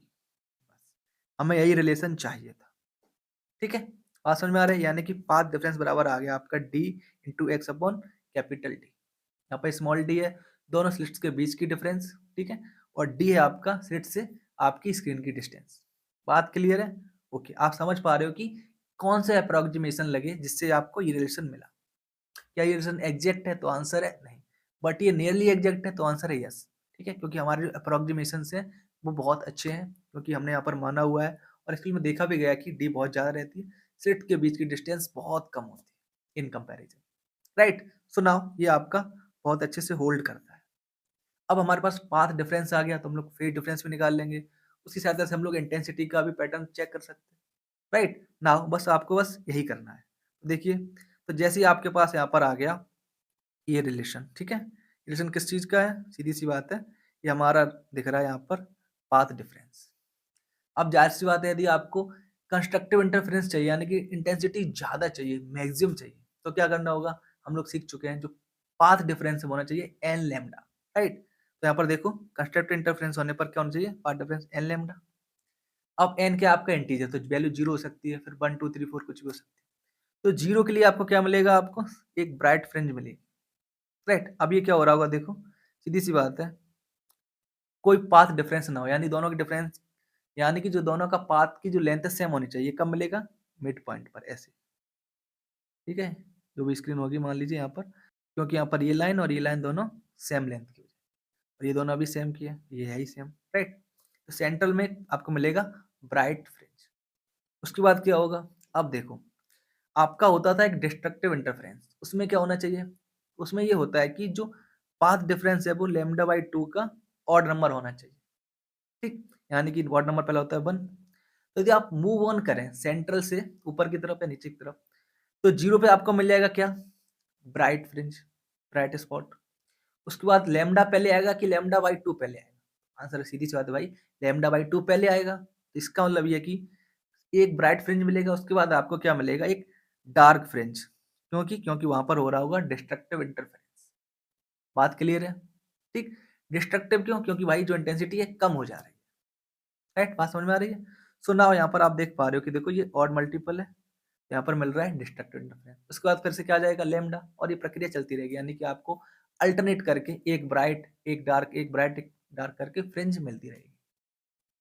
हमें यही रिलेशन चाहिए था, ठीक है? बात समझ में आ रहा है? यानी कि पाथ डिफरेंस बराबर आ गया आपका d into x upon capital D। यहाँ पर स्मॉल d है दोनों स्लिट्स के बीच की डिफरेंस, ठीक है? और d है आपका स्लिट से आपकी स्क्रीन की डिस्टेंस। बात क्लियर है? ओके, आप समझ पा रहे हो कि कौन सा अप्रोक्सीमेशन लगे जिससे आपको ये रिलेशन मिला। क्या ये रिलेशन एग्जैक्ट है तो आंसर है नहीं, बट ये नियरली एग्जैक्ट है तो आंसर है यस। ठीक है, क्योंकि हमारे जो अप्रोक्सीमेशन है वो बहुत अच्छे हैं, क्योंकि हमने यहाँ पर माना हुआ है और एक्चुअली में देखा भी गया कि डी बहुत ज़्यादा रहती है, स्लिट के बीच की डिस्टेंस बहुत कम होती है in comparison. Right, so now ये आपका बहुत अच्छे से होल्ड करता है। अब हमारे पास पाथ डिफरेंस आ गया तो हम लोग फेज डिफरेंस भी निकाल लेंगे, उसकी सहायता से हम लोग इंटेंसिटी का भी पैटर्न चेक कर सकते हैं। राइट नाउ बस आपको बस यही करना है। देखिए, तो जैसे ही आपके पास यहाँ पर आ गया ये रिलेशन, ठीक है, रिलेशन किस चीज का है, सीधी सी बात है, ये हमारा दिख रहा है यहाँ पर पाथ डिफरेंस। अब जाहिर सी बात है, यदि आपको कंस्ट्रक्टिव इंटरफेरेंस चाहिए यानी कि इंटेंसिटी ज्यादा चाहिए, मैक्सिमम चाहिए, तो क्या करना होगा, हम लोग सीख चुके हैं, जो पाथ डिफरेंस होना चाहिए एन लैम्डा। राइट, तो यहाँ पर देखो कंस्ट्रक्टिव इंटरफेरेंस होने पर क्या होना चाहिए, पाथ डिफरेंस एन लैम्डा। अब एन क्या आपका इंटीजर, तो वैल्यू जीरो हो सकती है, फिर 1 2 3 4 कुछ भी हो सकती है। तो जीरो के लिए आपको क्या मिलेगा, आपको एक ब्राइट फ्रिंज मिलेगी। राइट, अब ये क्या हो रहा होगा, देखो सीधी सी बात है, कोई पाथ डिफरेंस ना हो, यानी दोनों की डिफरेंस, यानी कि जो दोनों का पाथ की जो लेंथ है सेम होनी चाहिए, कब मिलेगा, मिड पॉइंट पर ऐसे। ठीक है, जो भी स्क्रीन होगी मान लीजिए यहाँ पर, क्योंकि यहाँ पर ये लाइन और ये लाइन दोनों सेम लेंथ की, और ये दोनों अभी सेम की है, ये है ही सेम। राइट, तो सेंट्रल में आपको मिलेगा ब्राइट फ्रिंज। उसके बाद क्या होगा, अब देखो आपका होता था एक डिस्ट्रक्टिव इंटरफेरेंस, उसमें क्या होना चाहिए, उसमें ये होता है कि जो पाथ डिफरेंस है वो लैम्डा बाई 2 का ऑड नंबर होना चाहिए। ठीक, यानी कि ऑड नंबर पहला होता है 1। तो यदि आप मूव ऑन करें सेंट्रल से ऊपर की तरफ या नीचे की तरफ, तो जीरो पे आपको मिल जाएगा क्या, ब्राइट फ्रिंज, ब्राइट स्पॉट। उसके बाद लैम्डा पहले आएगा कि लैम्डा बाई 2 पहले आएगा, आंसर सीधी सी बात है भाई, लैम्डा बाई 2 पहले आएगा। तो इसका मतलब ये कि एक ब्राइट फ्रिंज मिलेगा, उसके बाद आपको क्या मिलेगा, एक डार्क फ्रिंज, क्योंकि क्योंकि वहां पर हो रहा होगा डिस्ट्रक्टिव इंटरफेरेंस। बात क्लियर है, ठीक। डिस्ट्रक्टिव क्यों, क्योंकि भाई जो इंटेंसिटी है कम हो जा रही है। राइट, बात समझ में आ रही है। सो नाउ यहाँ पर आप देख पा रहे हो कि देखो ये ऑड मल्टीपल है, यहाँ पर मिल रहा है डिस्ट्रक्टिव इंटरफेरेंस, उसके बाद फिर से क्या आ जाएगा लेमडा, और ये प्रक्रिया चलती रहेगी, यानी कि आपको अल्टरनेट करके एक ब्राइट एक डार्क एक ब्राइट एक डार्क करके फ्रिंज मिलती रहेगी।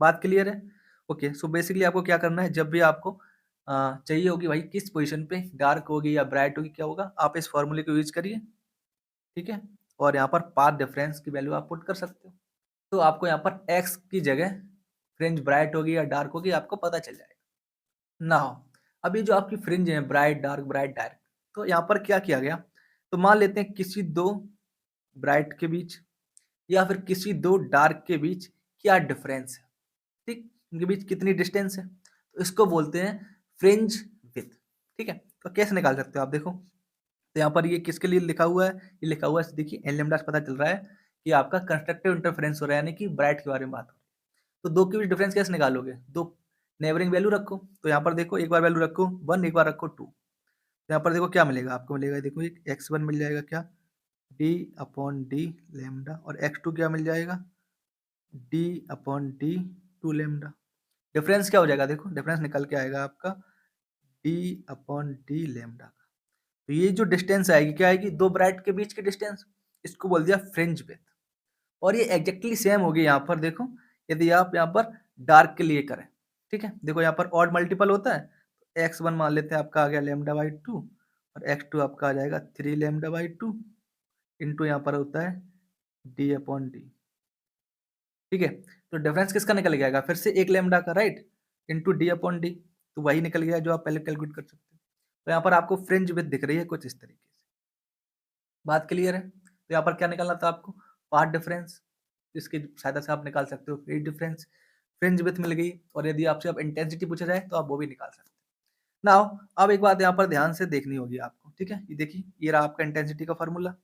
बात क्लियर है। ओके, सो बेसिकली आपको क्या करना है, जब भी आपको चाहिए होगी भाई किस पोजीशन पे डार्क होगी या ब्राइट होगी, क्या होगा, आप इस फॉर्मूले को यूज करिए। ठीक है, और यहाँ पर पाथ डिफरेंस की वैल्यू आप पुट कर सकते हो, तो आपको यहाँ पर एक्स की जगह फ्रिंज ब्राइट होगी या डार्क होगी आपको पता चल जाएगा। नाउ अभी जो आपकी फ्रिंज है ब्राइट डार्क, तो यहाँ पर क्या किया गया, तो मान लेते हैं किसी दो ब्राइट के बीच या फिर किसी दो डार्क के बीच क्या डिफरेंस है, ठीक, इनके बीच कितनी डिस्टेंस है, तो इसको बोलते हैं फ्रिंज विड्थ। ठीक है, तो कैसे निकाल सकते हो आप, देखो तो यहाँ पर ये किसके लिए लिखा हुआ है, ये लिखा हुआ है, देखिए एन लैम्डा से पता चल रहा है कि आपका कंस्ट्रक्टिव इंटरफेरेंस हो रहा है, यानी कि ब्राइट के बारे में बात हो रही है। तो दो के बीच डिफरेंस कैसे निकालोगे, दो नेबरिंग वैल्यू रखो, तो यहाँ पर देखो एक बार वैल्यू रखो 1, एक बार रखो 2, तो यहाँ पर देखो क्या मिलेगा, आपको मिलेगा देखो एक x1 मिल जाएगा क्या, d अपॉन डी लेमडा, और x2 क्या मिल जाएगा, d upon D 2 lambda. Difference क्या हो जाएगा, देखो डिफरेंस निकल के आएगा आपका d अपॉन डी लेमडा का। तो ये जो डिस्टेंस आएगी क्या आएगी, दो ब्राइट के बीच की डिस्टेंस, इसको बोल दिया फ्रिंज विड्थ। और ये एग्जैक्टली सेम होगी यहाँ पर, देखो यदि आप यहाँ पर डार्क के लिए करें, ठीक है, देखो यहाँ पर ऑड मल्टीपल होता है, तो x1 मान लेते हैं आपका आ गया लेमडा बाई 2, और x2 आपका आ जाएगा 3 लेमडा बाई 2, इंटू यहाँ पर होता है d अपॉन डी। ठीक है, तो डिफरेंस किसका निकल गया, फिर से एक लेमडा का, right, into D upon D, तो वही निकल गया जो आप पहले कैलकुलेट कर सकते हो। तो यहाँ पर आपको फ्रिंज विड्थ दिख रही है कुछ इस तरीके से। बात क्लियर है, तो यहाँ पर क्या निकालना था आपको, पाथ डिफरेंस, इसकी सहायता से आप निकाल सकते हो फेज डिफरेंस, फ्रिंज विड्थ मिल गई, और यदि आपसे अब इंटेंसिटी पूछा जाए तो आप वो भी निकाल सकते हो। नाउ अब एक बात यहाँ पर ध्यान से देखनी होगी आपको, ठीक है, ये देखिए ये रहा आपका इंटेंसिटी का फॉर्मूला,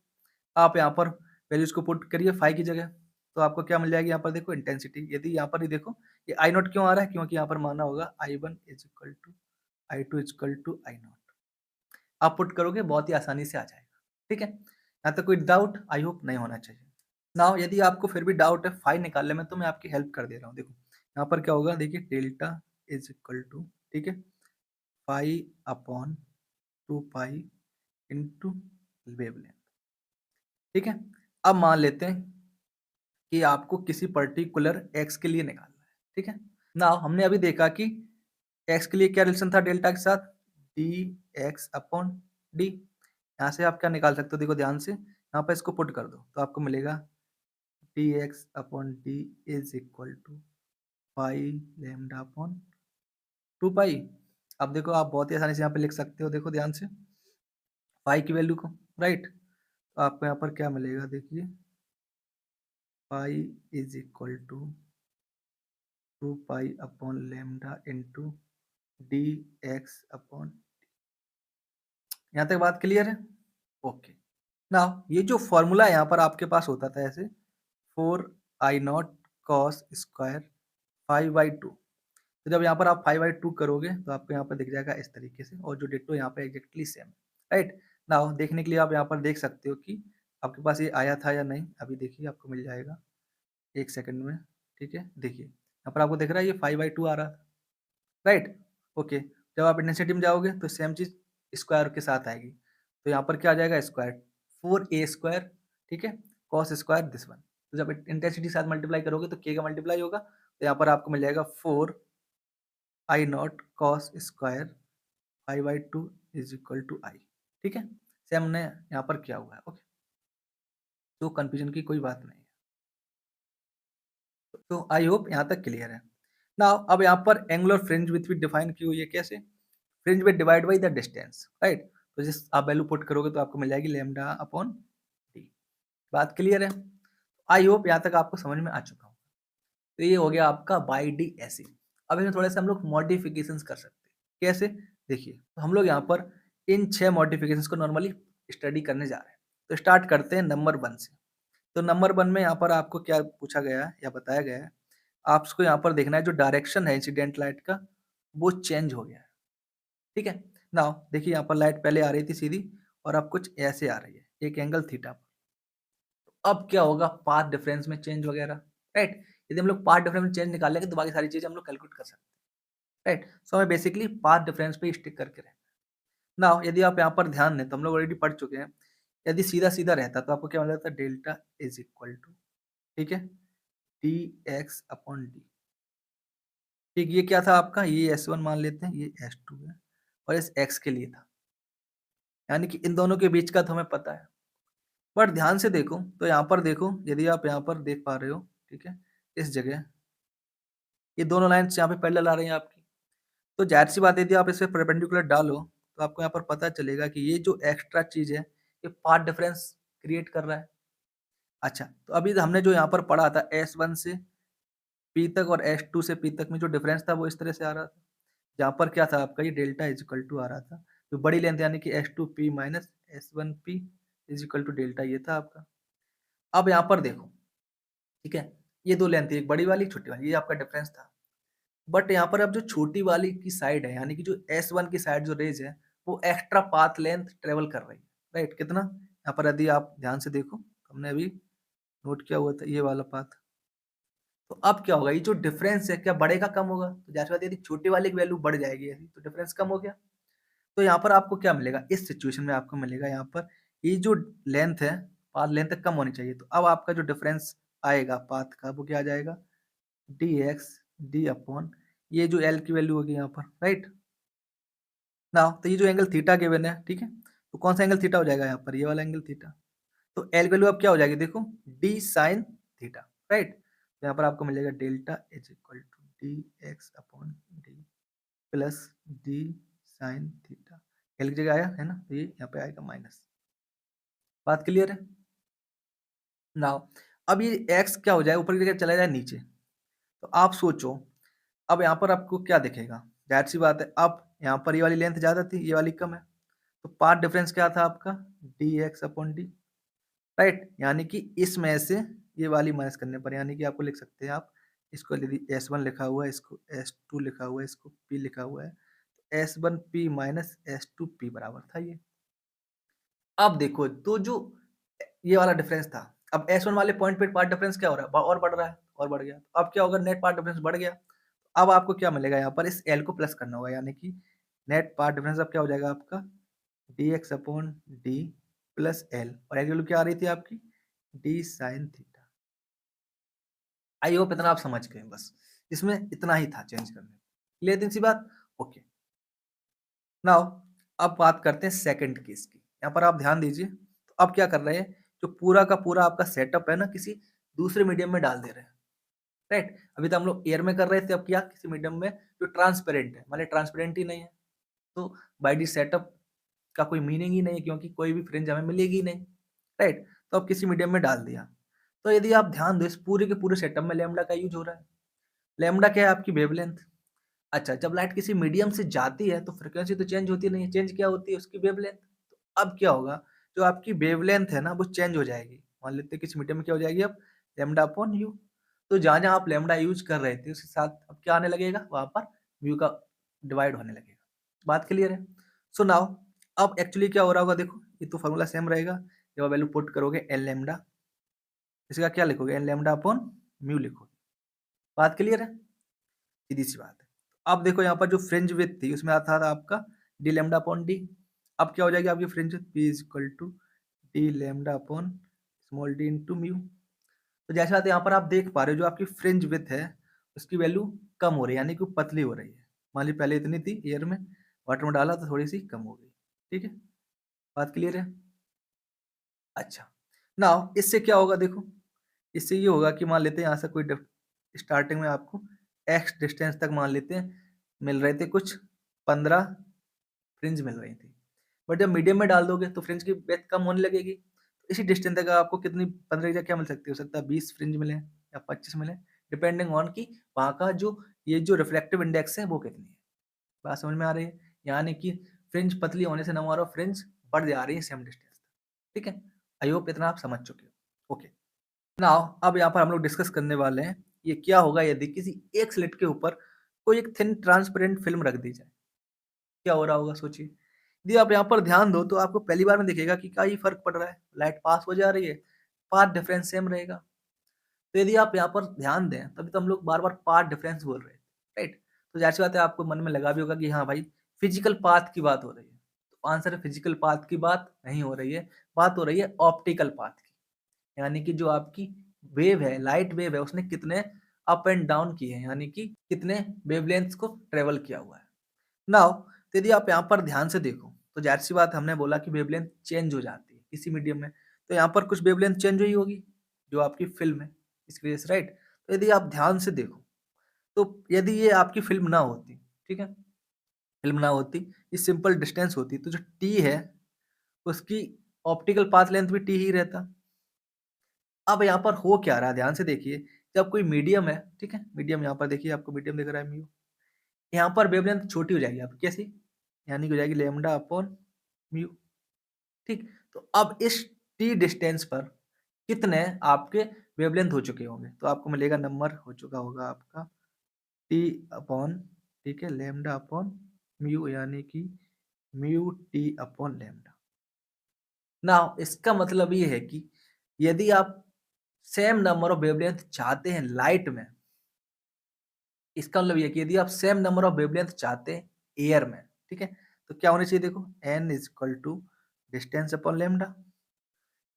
आप यहाँ पर वैल्यूज को पुट करिए फाइव की जगह, तो आपको क्या मिल जाएगी, यहाँ पर देखो इंटेंसिटी, यदि यहाँ पर ही देखो ये आई नॉट क्यों आ रहा है, क्योंकि यहाँ पर माना होगा I1 is equal to I2 is equal to I0, आप पुट करोगे बहुत ही आसानी से आ जाएगा। ठीक है, यहाँ तक कोई डाउट आई होप नहीं होना चाहिए। नाउ यदि आपको फिर भी डाउट है फाई निकालने में, तो मैं आपकी हेल्प कर दे रहा हूँ, देखो यहाँ पर क्या होगा, देखिए डेल्टा इज इक्वल टू, ठीक है, pi upon 2 pi into wavelength. ठीक है, अब मान लेते हैं कि आपको किसी पर्टिकुलर एक्स के लिए निकालना है। ठीक है, नाउ हमने अभी देखा कि एक्स के लिए क्या रिलेशन था डेल्टा के साथ, डी एक्स अपॉन डी। यहाँ से आप क्या निकाल सकते हो, देखो ध्यान से, यहाँ पर इसको पुट कर दो तो आपको मिलेगा D X upon D is equal to pi lambda upon 2 pi. अब देखो आप बहुत ही आसानी से यहाँ पे लिख सकते हो, देखो ध्यान से पाई की वैल्यू को, राइट। तो आपको यहाँ पर क्या मिलेगा, देखिए pi is equal to 2 pi upon lambda into D X upon. यहाँ तक बात क्लियर है? ओके। नाउ ये जो फॉर्मूला यहाँ पर आपके पास होता था ऐसे 4 I0 cos स्क्वायर 5/2। तो जब यहाँ पर आप 5/2 करोगे तो आपको यहाँ पर दिख जाएगा इस तरीके से, और जो डिट्टो यहाँ पे एग्जैक्टली सेम, राइट। नाउ देखने के लिए आप यहाँ पर देख सकते हो कि आपके पास ये आया था या नहीं। अभी देखिए आपको मिल जाएगा 1 सेकंड में, ठीक है। देखिए यहाँ पर आपको दिख रहा है ये 5/2 आ रहा था, राइट। ओके, जब आप इंटेंसिटी में जाओगे तो सेम चीज स्क्वायर के साथ आएगी। तो यहाँ पर क्या आ जाएगा, स्क्वायर 4a², ठीक है, कॉस स्क्वायर दिस वन। तो जब इंटेंसिटी साथ मल्टीप्लाई करोगे तो के का मल्टीप्लाई होगा, तो यहाँ पर आपको मिल जाएगा 4I0 cos square 5/2 is equal to I, ठीक है। सेम हमने यहाँ पर किया हुआ है, ओके। तो कंफ्यूजन की कोई बात नहीं है। तो आई होप यहाँ तक क्लियर है। नाउ अब यहाँ पर एंगुलर फ्रिंज विड्थ भी डिफाइन की हुई है, कैसे? Fringe width divide by the distance, right. तो जिस आप वैल्यू पुट करोगे तो आपको मिल जाएगी लैम्डा अपॉन डी। बात क्लियर है? आई होप यहाँ तक आपको समझ में आ चुका हूँ। तो ये हो गया आपका बाई डी ऐसे। अब इसमें थोड़े से हम लोग मॉडिफिकेशंस कर सकते हैं, कैसे? देखिए तो हम लोग यहाँ पर इन 6 मॉडिफिकेशंस को नॉर्मली स्टडी करने जा रहे हैं। तो स्टार्ट करते हैं नंबर 1 से। तो नंबर 1 में यहाँ पर आपको क्या पूछा गया है या बताया गया है, आपको यहाँ पर देखना है जो डायरेक्शन है इंसिडेंट लाइट का वो चेंज हो गया है, ठीक है। नाउ देखिए यहाँ पर लाइट पहले आ रही थी सीधी, और अब कुछ ऐसे आ रही है एक एंगल थीटा पर। अब क्या होगा, पाथ डिफरेंस में चेंज वगैरह, राइट। यदि हम लोग पाथ डिफरेंस में चेंज निकालेंगे तो बाकी सारी चीजें हम लोग कैलकुलेट कर सकते हैं, राइट। सो हमें बेसिकली पाथ डिफरेंस पे स्टिक करके रहना है। नाउ यदि आप यहाँ पर ध्यान दें तो हम लोग ऑलरेडी पढ़ चुके हैं, यदि सीधा सीधा रहता तो आपको क्या मिल जाता, डेल्टा इज इक्वल टू, ठीक है, डी एक्स अपॉन डी। ठीक, ये क्या था आपका, ये S1 मान लेते हैं, ये S2 है, और इस x के लिए था, यानी कि इन दोनों के बीच का तो हमें पता है। बट ध्यान से देखो तो यहाँ पर देखो, यदि आप यहाँ पर देख पा रहे हो, ठीक है, इस जगह ये दोनों लाइन्स यहाँ पे पैरेलल आ रही हैं आपकी। तो जाहिर सी बात है, यदि आप इसे परपेंडिकुलर डालो तो आपको यहाँ पर पता चलेगा कि ये जो एक्स्ट्रा चीज है ये पाथ डिफरेंस क्रिएट कर रहा है। अच्छा, तो अभी हमने जो यहाँ पर पढ़ा था S1 से P तक और S2 से P तक में जो डिफरेंस था वो इस तरह से आ रहा था, जहाँ पर क्या था आपका, ये डेल्टा इज इक्वल टू आ रहा था, जो बड़ी लेंथ यानी कि S2P minus S1P is equal to delta, ये था आपका। अब यहाँ पर देखो, ठीक है, ये दो लेंथ थी, एक बड़ी वाली एक छोटी वाली, ये आपका डिफरेंस था। बट यहाँ पर अब जो छोटी वाली की साइड है, यानी कि जो S1 की साइड जो रेज है वो एक्स्ट्रा पाथ लेंथ ट्रेवल कर रही है, राइट। कितना, यहाँ पर यदि आप ध्यान से देखो, हमने अभी नोट किया हुआ था ये वाला पाथ। तो अब क्या होगा, ये जो डिफरेंस है क्या बढ़ेगा कम होगा? तो जाहिर सी बात है, यदि छोटी वाली की वैल्यू बढ़ जाएगी ऐसी तो डिफरेंस कम हो गया। तो यहाँ पर आपको क्या मिलेगा, इस सिचुएशन में आपको मिलेगा यहाँ पर ये जो लेंथ है, पाथ लेंथ कम होनी चाहिए। तो अब आपका जो डिफरेंस आएगा पाथ का वो क्या आ जाएगा, डी एक्स डी अपॉन ये जो एल की वैल्यू होगी यहाँ पर, राइट ना। तो ये जो एंगल थीटा गिवन है, ठीक है, तो कौन सा एंगल थीटा हो जाएगा यहाँ पर, ये वाला एंगल थीटा। तो एल वैल्यू अब क्या हो जाएगी, देखो डी साइन थीटा, राइट। तो यहाँ पर आपको मिलेगा delta is equal to D X upon D plus D sine theta. L की जगह आया है ना, तो ये यहाँ पे आएगा माइनस। बात क्लियर है? नाउ अब ये x क्या हो जाए, ऊपर की जगह चला जाए नीचे। तो आप सोचो अब यहाँ पर आपको क्या दिखेगा, जाहिर सी बात है अब यहाँ पर ये वाली लेंथ ज्यादा थी, ये वाली कम है। तो पाथ डिफरेंस क्या था आपका, D X upon D, right. यानी कि इसमें से ये वाली माइनस करने पर, यानी कि आपको लिख सकते हैं आप इसको, यदि S1 लिखा हुआ है, इसको S2 लिखा हुआ है, इसको P लिखा हुआ है, तो S1P माइनस S2P बराबर था ये। अब देखो तो जो ये वाला डिफरेंस था, अब S1 वाले पॉइंट पे पार्ट डिफरेंस क्या हो रहा है, और बढ़ रहा है, और बढ़ गया। अब क्या होगा, नेट पार्ट डिफरेंस बढ़ गया। अब आपको क्या मिलेगा, यहाँ पर इस L को प्लस करना होगा, यानी कि नेट पार्ट डिफरेंस अब क्या हो जाएगा आपका, D X upon D plus L, और एल क्या आ रही थी आपकी, D sine theta. I hope इतना आप समझ गए, बस इसमें इतना ही था चेंज करने, क्लियर सी बात, ओके। नाउ अब बात करते हैं सेकंड केस की। यहाँ पर आप ध्यान दीजिए, तो अब क्या कर रहे हैं, जो पूरा का पूरा आपका सेटअप है ना, किसी दूसरे मीडियम में डाल दे रहे हैं, राइट? अभी तो हम लोग एयर में कर रहे थे, अब क्या किसी मीडियम में जो ट्रांसपेरेंट है, मान लिया ट्रांसपेरेंट ही नहीं है, तो बाय द सेटअप का कोई मीनिंग ही नहीं है, क्योंकि कोई भी फ्रिंज हमें मिलेगी ही नहीं, राइट? तो अब किसी मीडियम में डाल दिया। तो यदि आप ध्यान दो, इस पूरे के पूरे सेटअप में लैम्ब्डा का यूज़ हो रहा है। लैम्ब्डा क्या है? आपकी वेवलेंथ। अच्छा, जब लाइट किसी मीडियम से जाती है तो फ्रीक्वेंसी तो चेंज होती नहीं है, चेंज क्या होती है? उसकी वेवलेंथ। तो अब क्या होगा, जो आपकी वेवलेंथ है ना, वो चेंज हो जाएगी। मान लेते हैं किसी मीडियम में क्या हो जाएगी अब, लैम्ब्डा अपॉन यू। तो जहाँ-जहाँ आप लैम्ब्डा यूज़ कर रहे थे, उसके साथ अब क्या आने लगेगा, वहाँ पर म्यू का डिवाइड होने लगेगा। बात क्लियर है? सो नाउ अब एक्चुअली क्या हो रहा होगा देखो, ये तो फ़ॉर्मूला सेम रहेगा। जब आप वैल्यू पुट करोगे एन लैम्ब्डा, इसका क्या लिखोगे? एन लैम्ब्डा अपॉन म्यू लिखोगे। बात क्लियर है? सीधी-सी बात है। अब देखो यहाँ पर जो फ्रिंज विड्थ थी, उसमें आता था आपका डी लैम्ब्डा अपॉन डी। अब क्या हो जाएगी आपकी fringe width? P is equal to D lambda upon small D into mu. तो जैसे बात यहाँ पर आप देख पा रहे हो, जो आपकी फ्रिंज विड्थ है, उसकी वैल्यू कम हो रही है, यानी कि वो पतली हो रही है। मान ली पहले इतनी थी एयर में, वाटर में डाला तो थोड़ी सी कम हो गई। ठीक है? बात क्लियर है? अच्छा, नाउ इससे क्या होगा देखो, इससे ये होगा कि मान लेते हैं यहाँ से कोई स्टार्टिंग में आपको एक्स डिस्टेंस तक मान लेते हैं मिल रहे थे कुछ 15 फ्रिंज मिल रही थी, बट जब मीडियम में डाल दोगे तो फ्रिंज की ब्रेथ कम होने लगेगी। तो इसी डिस्टेंस तक आपको कितनी 15 की जगह क्या मिल सकती है? हो सकता है 20 फ्रिंज मिले या 25 मिले, डिपेंडिंग ऑन कि वहाँ का जो ये जो रिफ्लेक्टिव इंडेक्स है वो कितनी है। बात समझ में आ रही है? यानी कि फ्रिंज पतली होने से हमारा फ्रिंज बढ़ जा रही है सेम डिस्टेंस तक। ठीक है? आई होप इतना आप समझ चुके हो। ओके, नाउ अब यहाँ पर हम लोग डिस्कस करने वाले हैं, ये क्या होगा यदि किसी एक स्लिट के ऊपर कोई एक थिन ट्रांसपेरेंट फिल्म रख दी जाए। क्या हो रहा होगा सोचिए। यदि आप यहाँ पर ध्यान दो तो आपको पहली बार में दिखेगा कि क्या ही फर्क पड़ रहा है, लाइट पास हो जा रही है, पाथ डिफरेंस सेम रहेगा। तो यदि आप यहाँ पर ध्यान दें, तभी तो हम लोग बार बार पाथ डिफरेंस बोल रहे हैं, राइट? तो जाहिर सी बात है आपको मन में लगा भी होगा कि हाँ भाई, फिजिकल पाथ की बात हो रही है। तो आंसर है, फिजिकल पाथ की बात नहीं हो रही है, बात हो रही है ऑप्टिकल पाथ की। यानी कि जो आपकी वेव है, लाइट वेव है, उसने कितने अप एंड डाउन किए हैं, यानी कि कितने वेवलेंथ्स को ट्रेवल किया हुआ है। नाउ तो यदि आप यहाँ पर ध्यान से देखो, तो ज़ाहिर-सी बात है, हमने बोला कि वेवलेंथ चेंज हो जाती है किसी मीडियम में, तो यहाँ पर कुछ वेवलेंथ चेंज हुई होगी, जो आपकी फ़िल्म है, इसकी वजह से, राइट? तो यदि आप ध्यान से देखो, तो यदि ये आपकी फ़िल्म ना होती, ठीक है? फ़िल्म ना होती, ये सिंपल डिस्टेंस होती, तो जो टी है, उसकी ऑप्टिकल पाथ लेंथ भी टी ही रहता। अब यहाँ पर हो क्या रहा है, ध्यान से देखिए, जब कोई मीडियम है, ठीक है? मीडियम यहाँ पर देखिए, आपको मीडियम दिख रहा है म्यू, यहाँ पर वेवलेंथ छोटी हो जाएगी आपकी, कैसी? यानी कि हो जाएगी लैम्ब्डा अपॉन म्यू, ठीक? तो अब इस टी डिस्टेंस पर कितने आपके वेवलेंथ हो चुके होंगे? तो आपको मिलेगा, नंबर हो चुका होगा आपका टी अपॉन, ठीक है, लैम्ब्डा अपॉन म्यू, यानी कि mu T upon lambda. Now इसका मतलब ये है कि यदि आप सेम नंबर ऑफ वेवलेंथ चाहते हैं लाइट में, इसका मतलब ये है कि यदि आप सेम नंबर ऑफ वेवलेंथ चाहते हैं एयर में, ठीक है? तो क्या होनी चाहिए देखो, n is equal to distance upon lambda,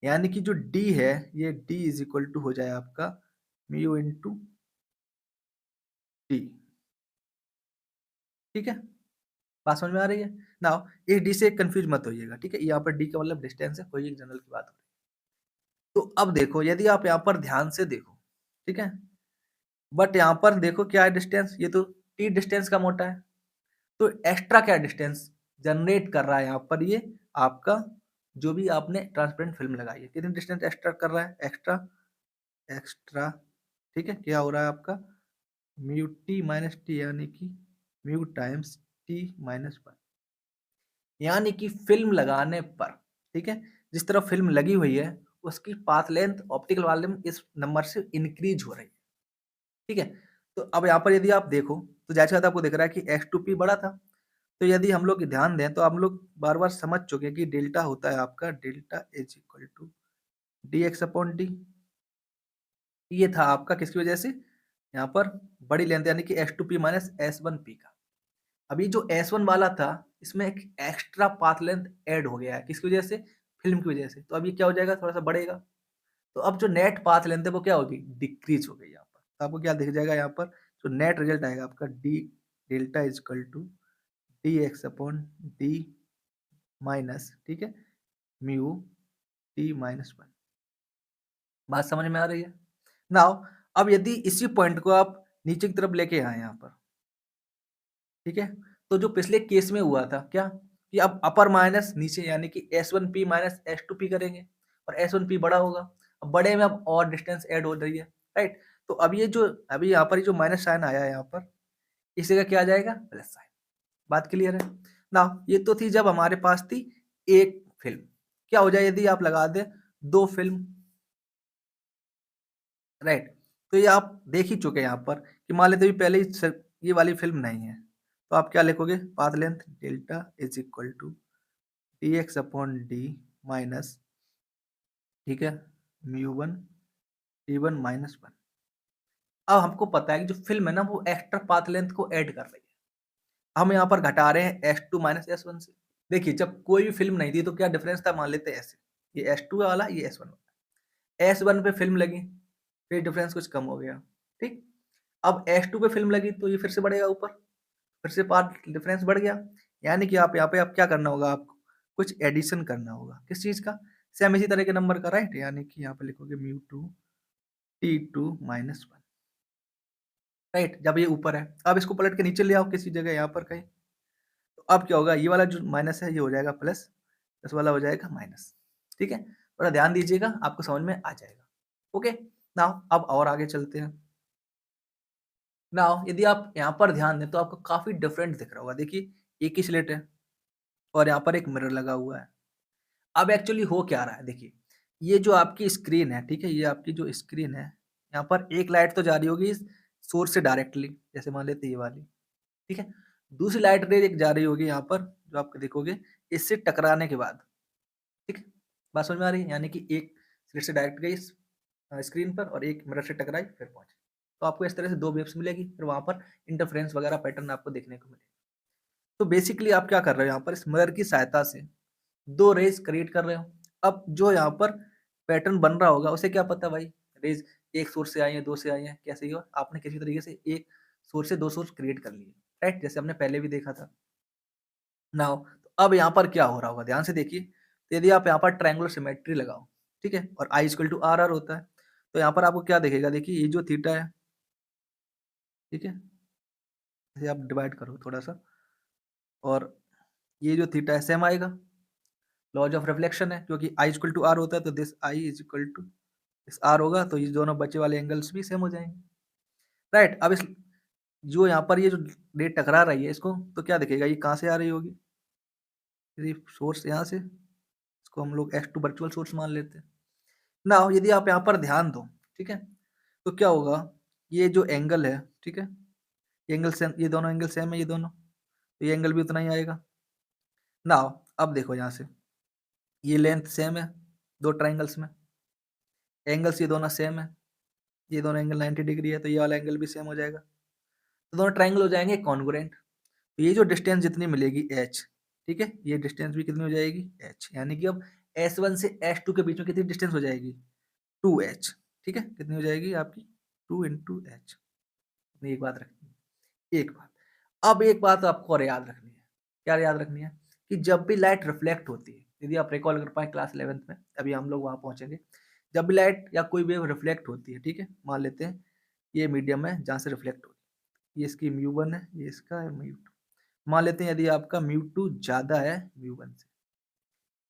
यानी कि जो d है, ये d इज इक्वल टू हो जाए आपका म्यू इंटू टी। ठीक है? बात समझ में आ रही है? नाउ इस d से कंफ्यूज मत होइएगा, ठीक है? यहाँ पर d का मतलब डिस्टेंस है, कोई एक जनरल की बात हो रही है। तो अब देखो, यदि आप यहाँ पर ध्यान से देखो, ठीक है? बट यहाँ पर देखो क्या है डिस्टेंस, ये तो t डिस्टेंस का मोटा है। तो एक्स्ट्रा क्या डिस्टेंस जनरेट कर रहा है यहाँ पर, ये आपका जो भी आपने ट्रांसपेरेंट फिल्म लगाई है, कितनी डिस्टेंस एक्स्ट्रा कर रहा है? एक्स्ट्रा, एक्स्ट्रा, ठीक है? क्या हो रहा है आपका? म्यू टी माइनस टी, यानी कि mu times T minus one, यानी कि फिल्म लगाने पर, ठीक है, जिस तरह फिल्म लगी हुई है, उसकी पाथ लेंथ ऑप्टिकल वॉल्यूम इस नंबर से इंक्रीज हो रही है। ठीक है? तो अब यहाँ पर यदि आप देखो, तो ज़ाहिर-सी बात है आपको दिख रहा है कि एक्स टू पी बड़ा था। तो यदि हम लोग ध्यान दें, तो हम लोग बार-बार समझ चुके हैं कि डेल्टा होता है आपका, delta is equal to D X upon D. ये था आपका किसकी वजह से? यहाँ पर बड़ी लेंथ, यानी कि S two P minus S one P का। अभी जो एस वन वाला था, इसमें एक एक्स्ट्रा पाथ लेंथ ऐड हो गया है, किसकी वजह से? फ़िल्म की वजह से। तो अब ये क्या हो जाएगा, थोड़ा-सा बढ़ेगा। तो अब जो नेट पाथ लेंथ है वो क्या होगी? डिक्रीज़ हो गई यहाँ पर। तो आपको क्या दिख जाएगा यहाँ पर, जो नेट रिजल्ट आएगा आपका, D delta is equal to D X upon D minus, ठीक है, म्यू टी माइनस 1। बात समझ में आ रही है? नाउ अब यदि इसी पॉइंट को आप नीचे की तरफ लेके आए यहाँ पर, ठीक है, तो जो पिछले केस में हुआ था क्या कि अब अपर माइनस नीचे यानी कि S1P माइनस S2P करेंगे और S1P बड़ा होगा। अब बड़े में अब और डिस्टेंस ऐड हो रही है, राइट? तो अब ये जो अभी यहाँ पर ये जो माइनस साइन आया है यहाँ पर, इसी का क्या आ जाएगा? Plus sign. बात क्लियर है? ना ये तो थी जब हमारे पास थी एक फिल्म। क्या हो जाए यदि आप लगा दें दो फिल्म, राइट? तो ये आप देख ही चुके हैं यहाँ पर कि मान लेते हैं पहले ही ये वाली फिल्म नहीं है, तो आप क्या लिखोगे? Path length delta is equal to D X upon D minus, ठीक है, mu one T one minus one. अब हमको पता है कि जो फिल्म है ना वो एक्स्ट्रा पाथ लेंथ को ऐड कर रही है। हम यहाँ पर घटा रहे हैं S2 माइनस S1 से। देखिए जब कोई भी फिल्म नहीं थी तो क्या डिफरेंस था? मान लेते हैं ऐसे, ये S2 वाला, ये S1 वाला। S1 पे फिल्म लगी, फिर डिफरेंस कुछ कम हो गया, ठीक। अब S2 पे फिल्म लगी तो ये फिर से बढ़ेगा ऊपर, फिर से पार्ट डिफरेंस बढ़ गया। यानी कि आप यहाँ पे आप क्या करना होगा? आपको कुछ एडिशन करना होगा। किस चीज का? सेम इसी तरह के नंबर का, राइट? यानी कि यहाँ पे लिखोगे mu two T two minus one, right? जब ये ऊपर है, अब इसको पलट के नीचे ले आओ किसी जगह यहाँ पर कहीं, तो अब क्या होगा? ये वाला जो माइनस है ये हो जाएगा प्लस, प्लस वाला हो जाएगा माइनस, ठीक है? थोड़ा ध्यान दीजिएगा, आपको समझ में आ जाएगा। ओके, नाउ अब और आगे चलते हैं। नाउ यदि आप यहाँ पर ध्यान दें तो आपको काफी डिफरेंट दिख रहा होगा। देखिए एक ही स्लेट है और यहाँ पर एक मिरर लगा हुआ है। अब एक्चुअली हो क्या रहा है? देखिए ये जो आपकी स्क्रीन है, ठीक है, ये आपकी जो स्क्रीन है, यहाँ पर एक लाइट तो जा रही होगी इस सोर्स से डायरेक्टली, जैसे मान लेते हैं ये वाली, ठीक है। दूसरी लाइट रे एक जा रही होगी यहाँ पर, जो आप देखोगे इससे टकराने के बाद, ठीक है। बात समझ में आ रही है? यानी कि एक स्लिट से डायरेक्ट गई स्क्रीन पर और एक मिरर से टकराई फिर पहुंची। तो आपको इस तरह से दो वेव्स मिलेगी, फिर वहां पर इंटरफेरेंस वगैरह पैटर्न आपको देखने को मिलेगा। तो बेसिकली आप क्या कर रहे हो? यहाँ पर इस मिरर की सहायता से दो रेज क्रिएट कर रहे हो। अब जो यहाँ पर पैटर्न बन रहा होगा उसे क्या पता भाई, रेज एक सोर्स से आई है, दो से आई है, कैसे ही हो, आपने किसी तरीके से एक सोर्स से दो सोर्स क्रिएट कर लिए, राइट? जैसे हमने पहले भी देखा था। नाउ तो अब यहाँ पर क्या हो रहा होगा? ध्यान से देखिए। तो यदि आप यहाँ पर ट्रायंगुलर सिमेट्री लगाओ, ठीक है, और I equal to are are होता है, तो यहाँ पर आपको क्या दिखेगा? देखिए ये जो थीटा है, ठीक है, इसे आप डिवाइड करो थोड़ा सा, और ये जो थीटा है सेम आएगा। लॉज ऑफ रिफ्लेक्शन है, क्योंकि आई इक्वल टू आर होता है, तो this I is equal to this R होगा, तो ये दोनों बचे वाले एंगल्स भी सेम हो जाएंगे, राइट? अब इस जो यहाँ पर ये जो रेट टकरा रही है इसको, तो क्या दिखेगा? ये कहाँ से आ रही होगी? यदि सोर्स यहाँ से, इसको हम लोग x2 वर्चुअल सोर्स मान लेते हैं ना। यदि आप यहाँ पर ध्यान दो, ठीक है, तो क्या होगा? ये जो एंगल है, ठीक है, ये एंगल सेम, ये दोनों एंगल सेम है, ये दोनों, तो ये एंगल भी उतना ही आएगा ना। अब देखो यहाँ से, ये लेंथ सेम है दो ट्राइंगल्स में, एंगल्स ये दोनों सेम है, ये दोनों एंगल 90 डिग्री है, तो ये वाला एंगल भी सेम हो जाएगा, तो दोनों ट्राइंगल हो जाएंगे कॉन्ग्रुएंट। तो ये जो डिस्टेंस जितनी मिलेगी h, ठीक है, ये डिस्टेंस भी कितनी हो जाएगी? h। यानी कि अब S1 से S2 के बीच में कितनी डिस्टेंस हो जाएगी? 2h, ठीक है, कितनी हो जाएगी आपकी? 2 इंटू एच। एक बात रखनी है, एक बात। अब एक बात आपको और याद रखनी है। क्या याद रखनी है? कि जब भी लाइट रिफ्लेक्ट होती है, यदि आप रिकॉल कर पाए क्लास 11th में, अभी हम लोग वहां पहुंचेंगे, जब भी लाइट या कोई वेव रिफ्लेक्ट होती है, ठीक है, मान लेते हैं ये मीडियम है जहां से रिफ्लेक्ट होती है, ये इसकी म्यू वन है, ये इसका है म्यू टू। मान लेते हैं यदि आपका म्यू टू ज्यादा है म्यू वन से,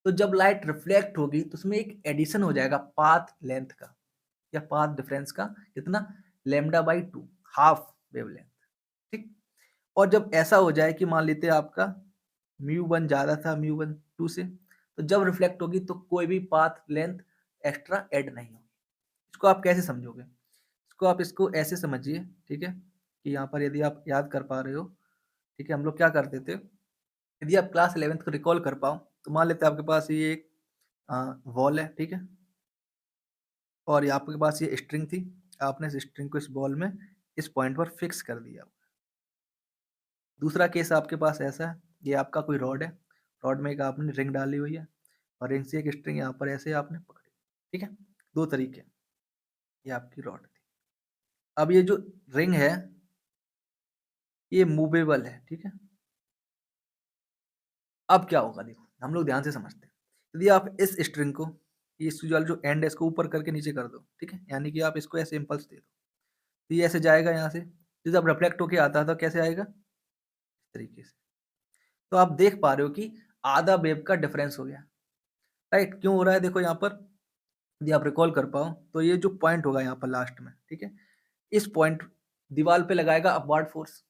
तो जब लाइट रिफ्लेक्ट होगी तो उसमें एक एडिशन हो जाएगा पाथ लेंथ का या पाथ डिफरेंस का, कितना? Lambda by two, half wavelength, ठीक। और जब ऐसा हो जाए कि मान लेते हैं आपका म्यू वन ज्यादा था म्यू वन टू से, तो जब रिफ्लेक्ट होगी तो कोई भी पाथ लेंथ एक्स्ट्रा ऐड नहीं होगी। इसको आप कैसे समझोगे? इसको आप इसको ऐसे समझिए, ठीक है, कि यहाँ पर यदि आप याद कर पा रहे हो, ठीक है, हम लोग क्या करते थे, यदि आप क्लास 11th को रिकॉल कर पाओ, तो मान लेते हैं आपके पास ये एक वॉल है, ठीक है, और ये आपके पास ये स्ट्रिंग थी, आपने इस स्ट्रिंग को इस बॉल में इस पॉइंट पर फिक्स कर दिया। दूसरा केस आपके पास ऐसा है, ये आपका कोई रॉड है, रॉड में एक आपने रिंग डाली हुई है और रिंग से एक स्ट्रिंग यहाँ पर ऐसे आपने पकड़ी, ठीक है, दो तरीके, ये आपकी रॉड थी। अब ये जो रिंग है ये मूवेबल है, ठीक है। अब क्या होगा देखो, हम लोग ध्यान से समझते हैं। यदि आप इस स्ट्रिंग को, इस वाला जो एंड है इसको ऊपर करके नीचे कर दो, ठीक है? यानी कि आप इसको ऐसे इम्पल्स दे दो, तो ये ऐसे जाएगा यहाँ से, तो जब रिफ्लेक्ट होके आता है तो कैसे आएगा? इस तरीके से। तो आप देख पा रहे हो कि आधा वेव का डिफरेंस हो गया, राइट? क्यों हो रहा है देखो यहाँ पर, यदि आप रिकॉल कर पाओ तो ये जो पॉइंट होगा यहाँ पर लास्ट में, ठीक है? इस पॉइंट दीवार पे लगाएगा अपवार्ड फोर्स,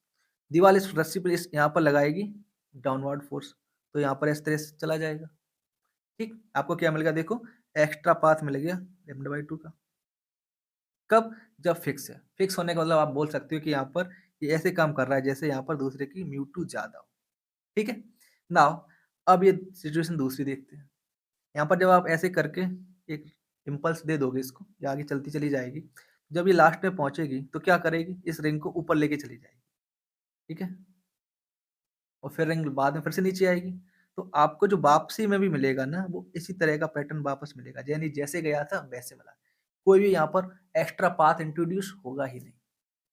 दीवार इस रस्सी पे इस यहाँ पर लगाएगी डाउनवर्ड फोर्स, तो यहाँ पर इस तरह से चला जाएगा, ठीक? आपको क्या मिल गया देखो, एक्स्ट्रा पाथ मिल गया λ/2 का। कब? जब फिक्स है। फिक्स होने का मतलब आप बोल सकते हो कि यहाँ पर ये ऐसे काम कर रहा है जैसे यहाँ पर दूसरे की μ2 ज़्यादा हो, ठीक है? नाउ अब ये सिचुएशन दूसरी देखते हैं। यहाँ पर जब आप ऐसे करके एक इम्पल्स दे दोगे इसको, ये आगे चलती चली जाएगी। जब ये लास्ट में पहुँचेगी तो क्या करेगी? इस रिंग को ऊपर लेके चली जाएगी, ठीक है? और फिर रिंग बाद में फिर से नीचे आएगी। तो आपको जो वापसी में भी मिलेगा ना, वो इसी तरह का पैटर्न वापस मिलेगा, यानी जैसे गया था वैसे मिला। कोई भी यहाँ पर एक्स्ट्रा पाथ इंट्रोड्यूस होगा ही नहीं,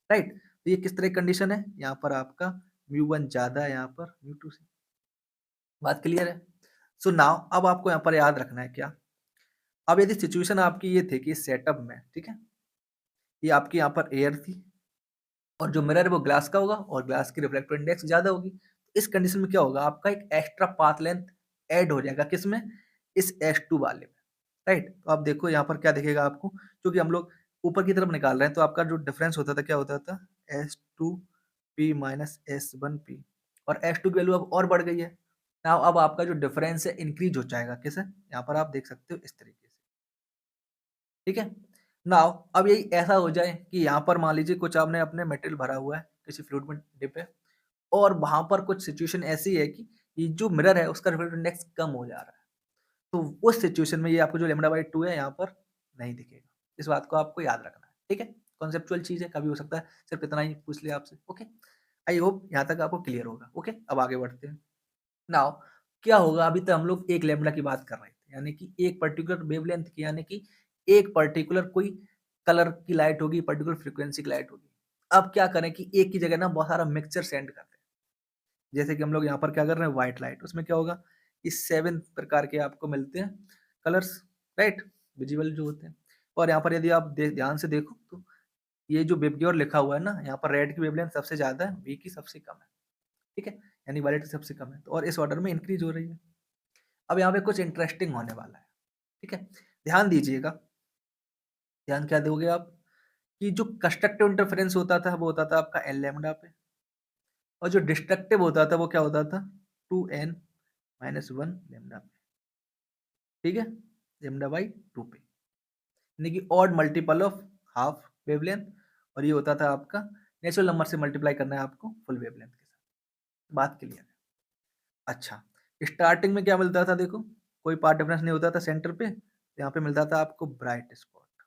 राइट? तो ये किस तरह की कंडीशन है? यहाँ पर आपका μ1 ज़्यादा है यहाँ पर μ2 से। बात क्लियर है? सो नाउ अब आपको यहाँ पर याद रखना है क्या? अब यदि सिचुएशन आपकी ये थी कि इस सेटअप में, ठीक है? ये आपकी यहाँ पर एयर थी और जो मिरर है वो ग्लास का होगा और ग्लास की रिफ्रैक्टिव इंडेक्स ज़्यादा होगी। इस कंडीशन में क्या होगा? आपका एक एक्स्ट्रा पाथ लेंथ ऐड हो जाएगा, किसमें? इस S2 वाले में, राइट? तो आप देखो यहाँ पर क्या दिखेगा आपको, क्योंकि हम लोग ऊपर की तरफ निकाल रहे हैं तो आपका जो डिफरेंस होता था क्या होता था? S2P माइनस S1P, और S2 की वैल्यू अब और बढ़ गई है। नाउ अब आपका जो डिफरेंस है इंक्रीज हो जाएगा, किसे? यहाँ पर आप देख सकते हो इस तरीके से, ठीक है? नाउ अब यही ऐसा हो जाए कि यहाँ पर मान लीजिए कुछ आपने अपने मटेरियल भरा हुआ है, किसी फ्लूइड में डिप है, और वहाँ पर कुछ सिचुएशन ऐसी है कि ये जो मिरर है उसका रिफ्रैक्टिव इंडेक्स कम हो जा रहा है। तो उस सिचुएशन में ये आपको जो λ/2 है यहाँ पर नहीं दिखेगा। इस बात को आपको याद रखना है, ठीक है? कॉन्सेप्चुअल चीज़ है, कभी हो सकता है सिर्फ इतना ही पूछ लिया आपसे, ओके? आई होप यहाँ तक आपको क्लियर होगा, ओके? अब आगे बढ़ते हैं। नाउ क्या होगा, अभी तक हम लोग एक लैम्ब्डा की बात कर रहे थे, यानी कि एक पर्टिकुलर वेवलेंथ की, यानी कि एक पर्टिकुलर कोई कलर की लाइट होगी, पर्टिकुलर फ्रीक्वेंसी की लाइट होगी। अब क्या करें कि एक की जगह ना बहुत सारा मिक्सचर सेंड कर दें। जैसे कि हम लोग यहाँ पर क्या कर रहे हैं, व्हाइट लाइट, उसमें क्या होगा, इस 7 प्रकार के आपको मिलते हैं कलर्स, राइट? विजिबल जो होते हैं। और यहाँ पर यदि आप ध्यान से देखो तो ये जो वेवगिवर लिखा हुआ है ना, यहाँ पर रेड की वेवलेंथ सबसे ज़्यादा है, वी की सबसे कम है, ठीक है? यानी वायलेट की सबसे कम है, तो और इस ऑर्डर में इंक्रीज हो रही है। अब यहाँ पे कुछ इंटरेस्टिंग होने वाला है, ठीक है? ध्यान दीजिएगा, ध्यान क्या दोगे आप, कि जो कंस्ट्रक्टिव इंटरफेरेंस होता था वो होता था आपका एन लैम्डा पे, और जो डिस्ट्रक्टिव होता था वो क्या होता था? 2n माइनस 1 लैम्डा पे, ठीक है? λ/2 पे, यानी कि odd multiple of half wavelength, और ये होता था आपका नेचुरल नंबर से मल्टीप्लाई करना है आपको फुल वेवलेंथ के साथ। बात क्लियर है? अच्छा, स्टार्टिंग में क्या मिलता था देखो, कोई पार्ट डिफरेंस नहीं होता था सेंटर पे, तो यहाँ पे मिलता था आपको ब्राइट स्पॉट।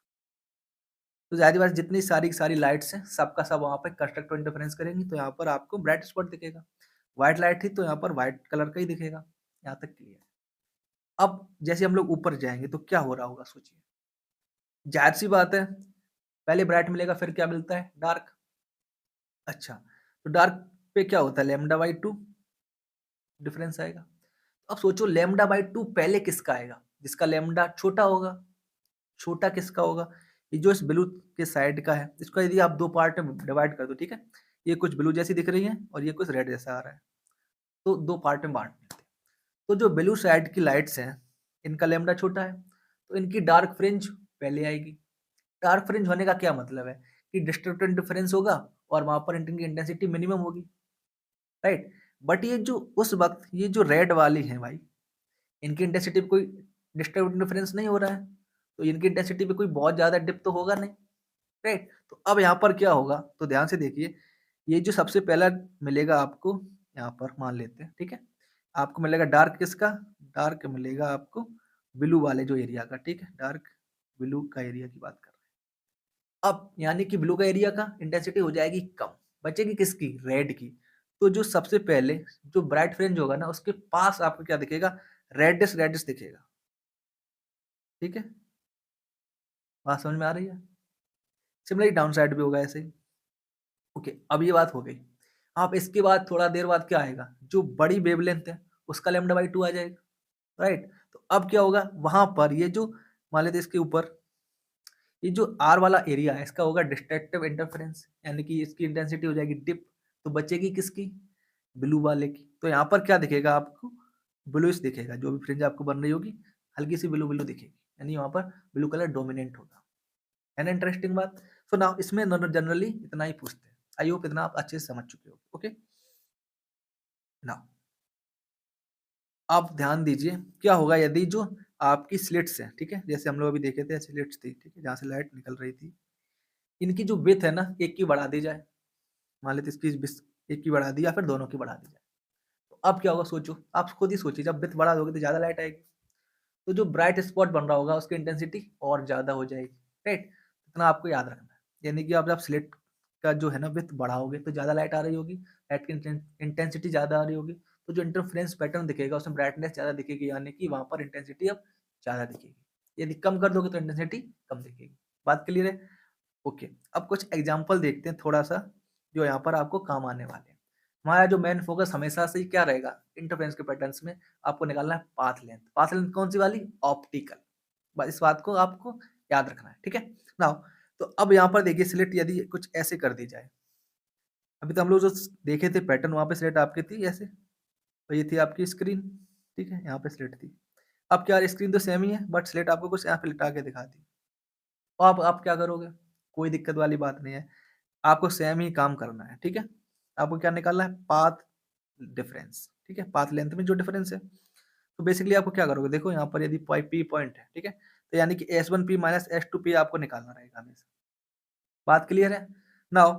तो ज़ाहिर-सी बात है जितनी सारी की सारी लाइट्स हैं, सबका सब वहाँ पे कंस्ट्रक्टिव इंटरफेरेंस करेंगी, तो यहाँ पर आपको ब्राइट स्पॉट दिखेगा। व्हाइट लाइट थी तो यहाँ पर व्हाइट कलर का ही दिखेगा। यहाँ तक क्लियर है। अब जैसे हम लोग ऊपर जाएँगे तो क्या हो रहा होगा सोचिए? ज़ाहिर-सी बात है, पहले ब्राइट मिलेगा फिर क्या मिलता है? डार्क। अच्छा, तो डार्क पे क्या होता है? λ/2 डिफरेंस आएगा। अब सोचो λ/2 पहले किसका आएगा? जिसका लैम्ब्डा छोटा होगा। छोटा किसका होगा? ये जो इस ब्लू के साइड का है, इसको यदि आप 2 पार्ट में डिवाइड कर दो, ठीक है? ये कुछ ब्लू जैसी दिख रही है और ये कुछ रेड जैसा आ रहा है, तो 2 पार्ट में बाँट देते हैं। तो जो ब्लू साइड की लाइट्स हैं, इनका लैम्ब्डा छोटा है, तो इनकी डार्क फ्रिंज पहले आएगी। डार्क फ्रिंज होने का क्या मतलब है? कि डिस्ट्रक्टिव इंटरफेरेंस होगा और वहाँ पर इनकी इंटेंसिटी मिनिमम होगी, राइट? बट ये जो उस वक़्त ये जो रेड वाली हैं भाई, इनकी इंटेंसिटी पे कोई डिस्टर्ब इंटरफेरेंस नहीं हो रहा है, तो इनकी इंटेंसिटी पे कोई बहुत ज़्यादा डिप तो होगा नहीं, राइट? तो अब यहाँ पर क्या होगा, तो ध्यान से देखिए, ये जो सबसे पहला मिलेगा आपको, यहाँ पर मान लेते हैं, ठीक है? आपको मिलेगा डार्क किसका? डार्क मिलेगा आपको ब्लू वाले जो एरिया का, ठीक है? डार्क ब्लू का एरिया की बात कर रहे हैं। अब यानी कि ब्लू का एरिया का इंटेंसिटी हो जाएगी कम, बचेगी किसकी? रेड की। तो जो सबसे पहले जो ब्राइट फ्रिंज होगा ना, उसके पास आपको क्या दिखेगा? रेडिश रेडिश दिखेगा, ठीक है? बात समझ में आ रही है? सिमिलरली डाउन साइड भी होगा ऐसे ही। ओके, अब ये बात हो गई। अब इसके बाद थोड़ा देर बाद क्या आएगा? जो बड़ी वेवलेंथ है, उसका λ/2 आ जाएगा। राइट? तो अब क्या होगा, वहाँ पर ये जो मान लेते हैं इसके ऊपर ये जो आर वाला एरिया है इसका होगा डिस्ट्रक्टिव इंटरफेरेंस, यानी कि इसकी इंटेंसिटी हो जाएगी डिप, तो बचेगी किसकी, ब्लू वाले की। तो यहाँ पर क्या दिखेगा आपको, ब्लूइश दिखेगा, जो भी फ्रिंज आपको बन रही होगी हल्की सी ब्लू ब्लू दिखेगी, यानी वहाँ पर ब्लू कलर डोमिनेंट होगा। है ना इंटरेस्टिंग बात। सो नाउ इसमें जनरली इतना ही पूछते हैं। आई होप इतना आप अच्छे से समझ चुके हो। ओके, नाउ आप ध्यान दीजिए क्या होगा यदि जो आपकी स्लिट्स है, ठीक है, जैसे हम लोग अभी देखे थे स्लिट्स थी, ठीक है, जहाँ से लाइट निकल रही थी, इनकी जो विड्थ है ना एक की बढ़ा दी जाए, मान लेते इसकी एक की बढ़ा दी या फिर दोनों की बढ़ा दी जाए, तो अब क्या होगा सोचो, आप खुद ही सोचिए, जब विड्थ बढ़ा दोगे तो ज़्यादा लाइट आएगी, तो जो ब्राइट स्पॉट बन रहा होगा उसकी इंटेंसिटी और ज़्यादा हो जाएगी, राइट? इतना आपको याद रखना है, यानी कि आप जब स्लिट का जो है ना विड्थ बढ़ाओगे तो ज़्यादा लाइट आ रही होगी, लाइट की इंटेंसिटी ज़्यादा आ रही होगी, तो जो इंटरफेरेंस पैटर्न दिखेगा उसमें ब्राइटनेस ज़्यादा दिखेगी, यानी कि वहाँ पर इंटेंसिटी अब ज़्यादा दिखेगी। यदि कम कर दोगे तो इंटेंसिटी कम दिखेगी। बात क्लियर है? ओके, अब कुछ एग्जांपल देखते हैं थोड़ा-सा, जो यहाँ पर आपको काम आने वाले हैं। हमारा जो मेन फोकस हमेशा से ही क्या रहेगा, इंटरफेरेंस के पैटर्न्स में आपको निकालना है पाथ लेंथ। पाथ लेंथ कौन-सी वाली? ऑप्टिकल। बस इस बात को आपको याद रखना है, ठीक है? नाउ तो अब यहाँ पर देखिए स्लिट यदि कुछ ऐसे कर दी जाए, अभी तो हम लोग जो देखे थे पैटर्न वहाँ पे स्लिट आपकी थी ऐसे, और ये थी आपकी स्क्रीन, ठीक है? यहाँ पे स्लिट थी। अब क्या स्क्रीन तो सेम ही है बट स्लिट आपको कुछ यहाँ पे लिटा के दिखा दी। तो आप क्या करोगे? कोई दिक्कत वाली बात नहीं है। आपको सेम ही काम करना है, ठीक है? आपको क्या निकालना है? पाथ डिफरेंस, ठीक है? पाथ लेंथ में जो डिफरेंस है। तो बेसिकली आपको क्या करोगे? देखो यहाँ पर यदि पी पॉइंट है, ठीक है? तो यानी कि S1P माइनस S2P आपको निकालना रहेगा हमेशा। बात क्लियर है? नाउ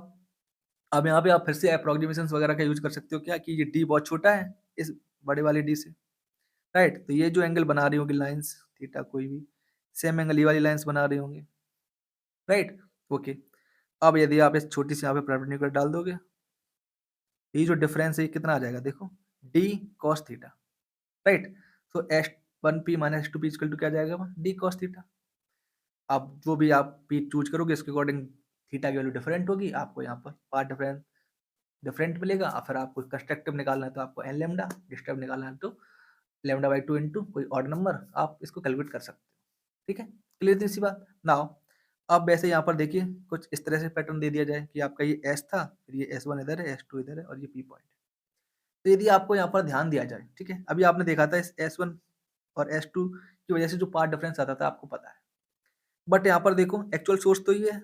अब यहाँ पे आप फिर से एप्रोक्सिमेशंस वगैरह का यूज़ कर सकते हो क्या कि ये d बहुत छोटा है इस बड़े वाले d से, राइट? तो ये जो एंगल बना रही होंगी लाइन्स थीटा कोई भी, सेम एंगल ये वाली लाइन्स बना रही होंगी, राइट? ओके। अब यदि आप इस छोटी सी यहाँ पे परपेंडिकुलर डाल दोगे, ये जो डिफरेंस है ये कितना आ जाएगा देखो, d cos थीटा, राइट? तो S1P minus S2P equal to क्या आ जाएगा वहाँ d cos थीटा। अब जो भी आप p चूज करोगे इसके अकॉर्डिंग थीटा की वैल्यू डिफरेंट होगी, आपको यहाँ पर पार्ट डिफरेंट डिफरेंट मिलेगा, और फिर आपको कंस्ट्रक्टिव निकालना है तो आपको n लैम्डा, डिस्टर्ब निकालना है तो लैम्डा बाई 2 इंटू कोई ऑड नंबर, आप इसको कैलकुलेट कर सकते हो, ठीक है? क्लियर थी सी बात? नाउ अब वैसे यहाँ पर देखिए कुछ इस तरह से पैटर्न दे दिया जाए कि आपका ये S था, फिर ये S1 इधर है, S2 इधर है और ये P पॉइंट है। तो यदि आपको यहाँ पर ध्यान दिया जाए, ठीक है? अभी आपने देखा था इस S1 और S2 की वजह से जो पार्ट डिफरेंस आता था आपको पता है। बट यहाँ पर देखो एक्चुअल सोर्स तो ये है,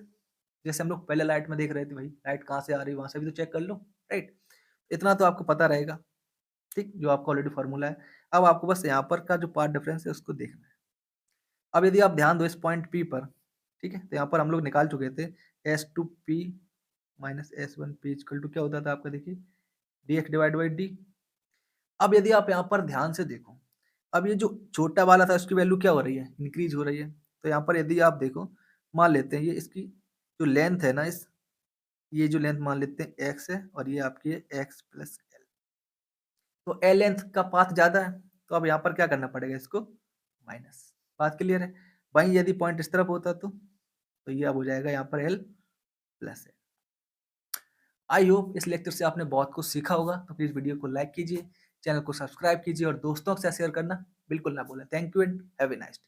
जैसे हम लोग पहले लाइट में देख रहे थे भाई, लाइट कहाँ से आ रही है वहाँ से भी तो चेक कर लो, राइट? इतना तो आपको पता रहेगा, ठीक? जो आपका ऑलरेडी फॉर्मूला है। अब आपको बस यहाँ पर का जो पार्ट डिफरेंस है उसको देखना है। अब यदि आप ध्यान दो इस पॉइंट P पर, ठीक है? तो यहाँ पर हम लोग निकाल चुके थे S2P minus S1P equal to क्या होता था आपका देखिए dx डिवाइड बाई d। अब यदि आप यहाँ पर ध्यान से देखो, अब ये जो छोटा वाला था उसकी वैल्यू क्या हो रही है? इंक्रीज हो रही है। तो यहाँ पर यदि आप देखो, मान लेते हैं ये इसकी जो लेंथ है ना ये जो लेंथ मान लेते हैं x है और ये आपकी है x प्लस l। तो l लेंथ का पाथ ज़्यादा है, तो अब यहाँ पर क्या करना पड़ेगा इसको माइनस। बात क्लियर है? वहीं यदि पॉइंट इस तरफ होता तो ये अब हो जाएगा यहाँ पर l plus l। I hope इस लेक्चर से आपने बहुत कुछ सीखा होगा, तो प्लीज़ वीडियो को लाइक कीजिए, चैनल को सब्सक्राइब कीजिए और दोस्तों के साथ शेयर करना बिल्कुल ना भूलें। Thank you and have a nice day.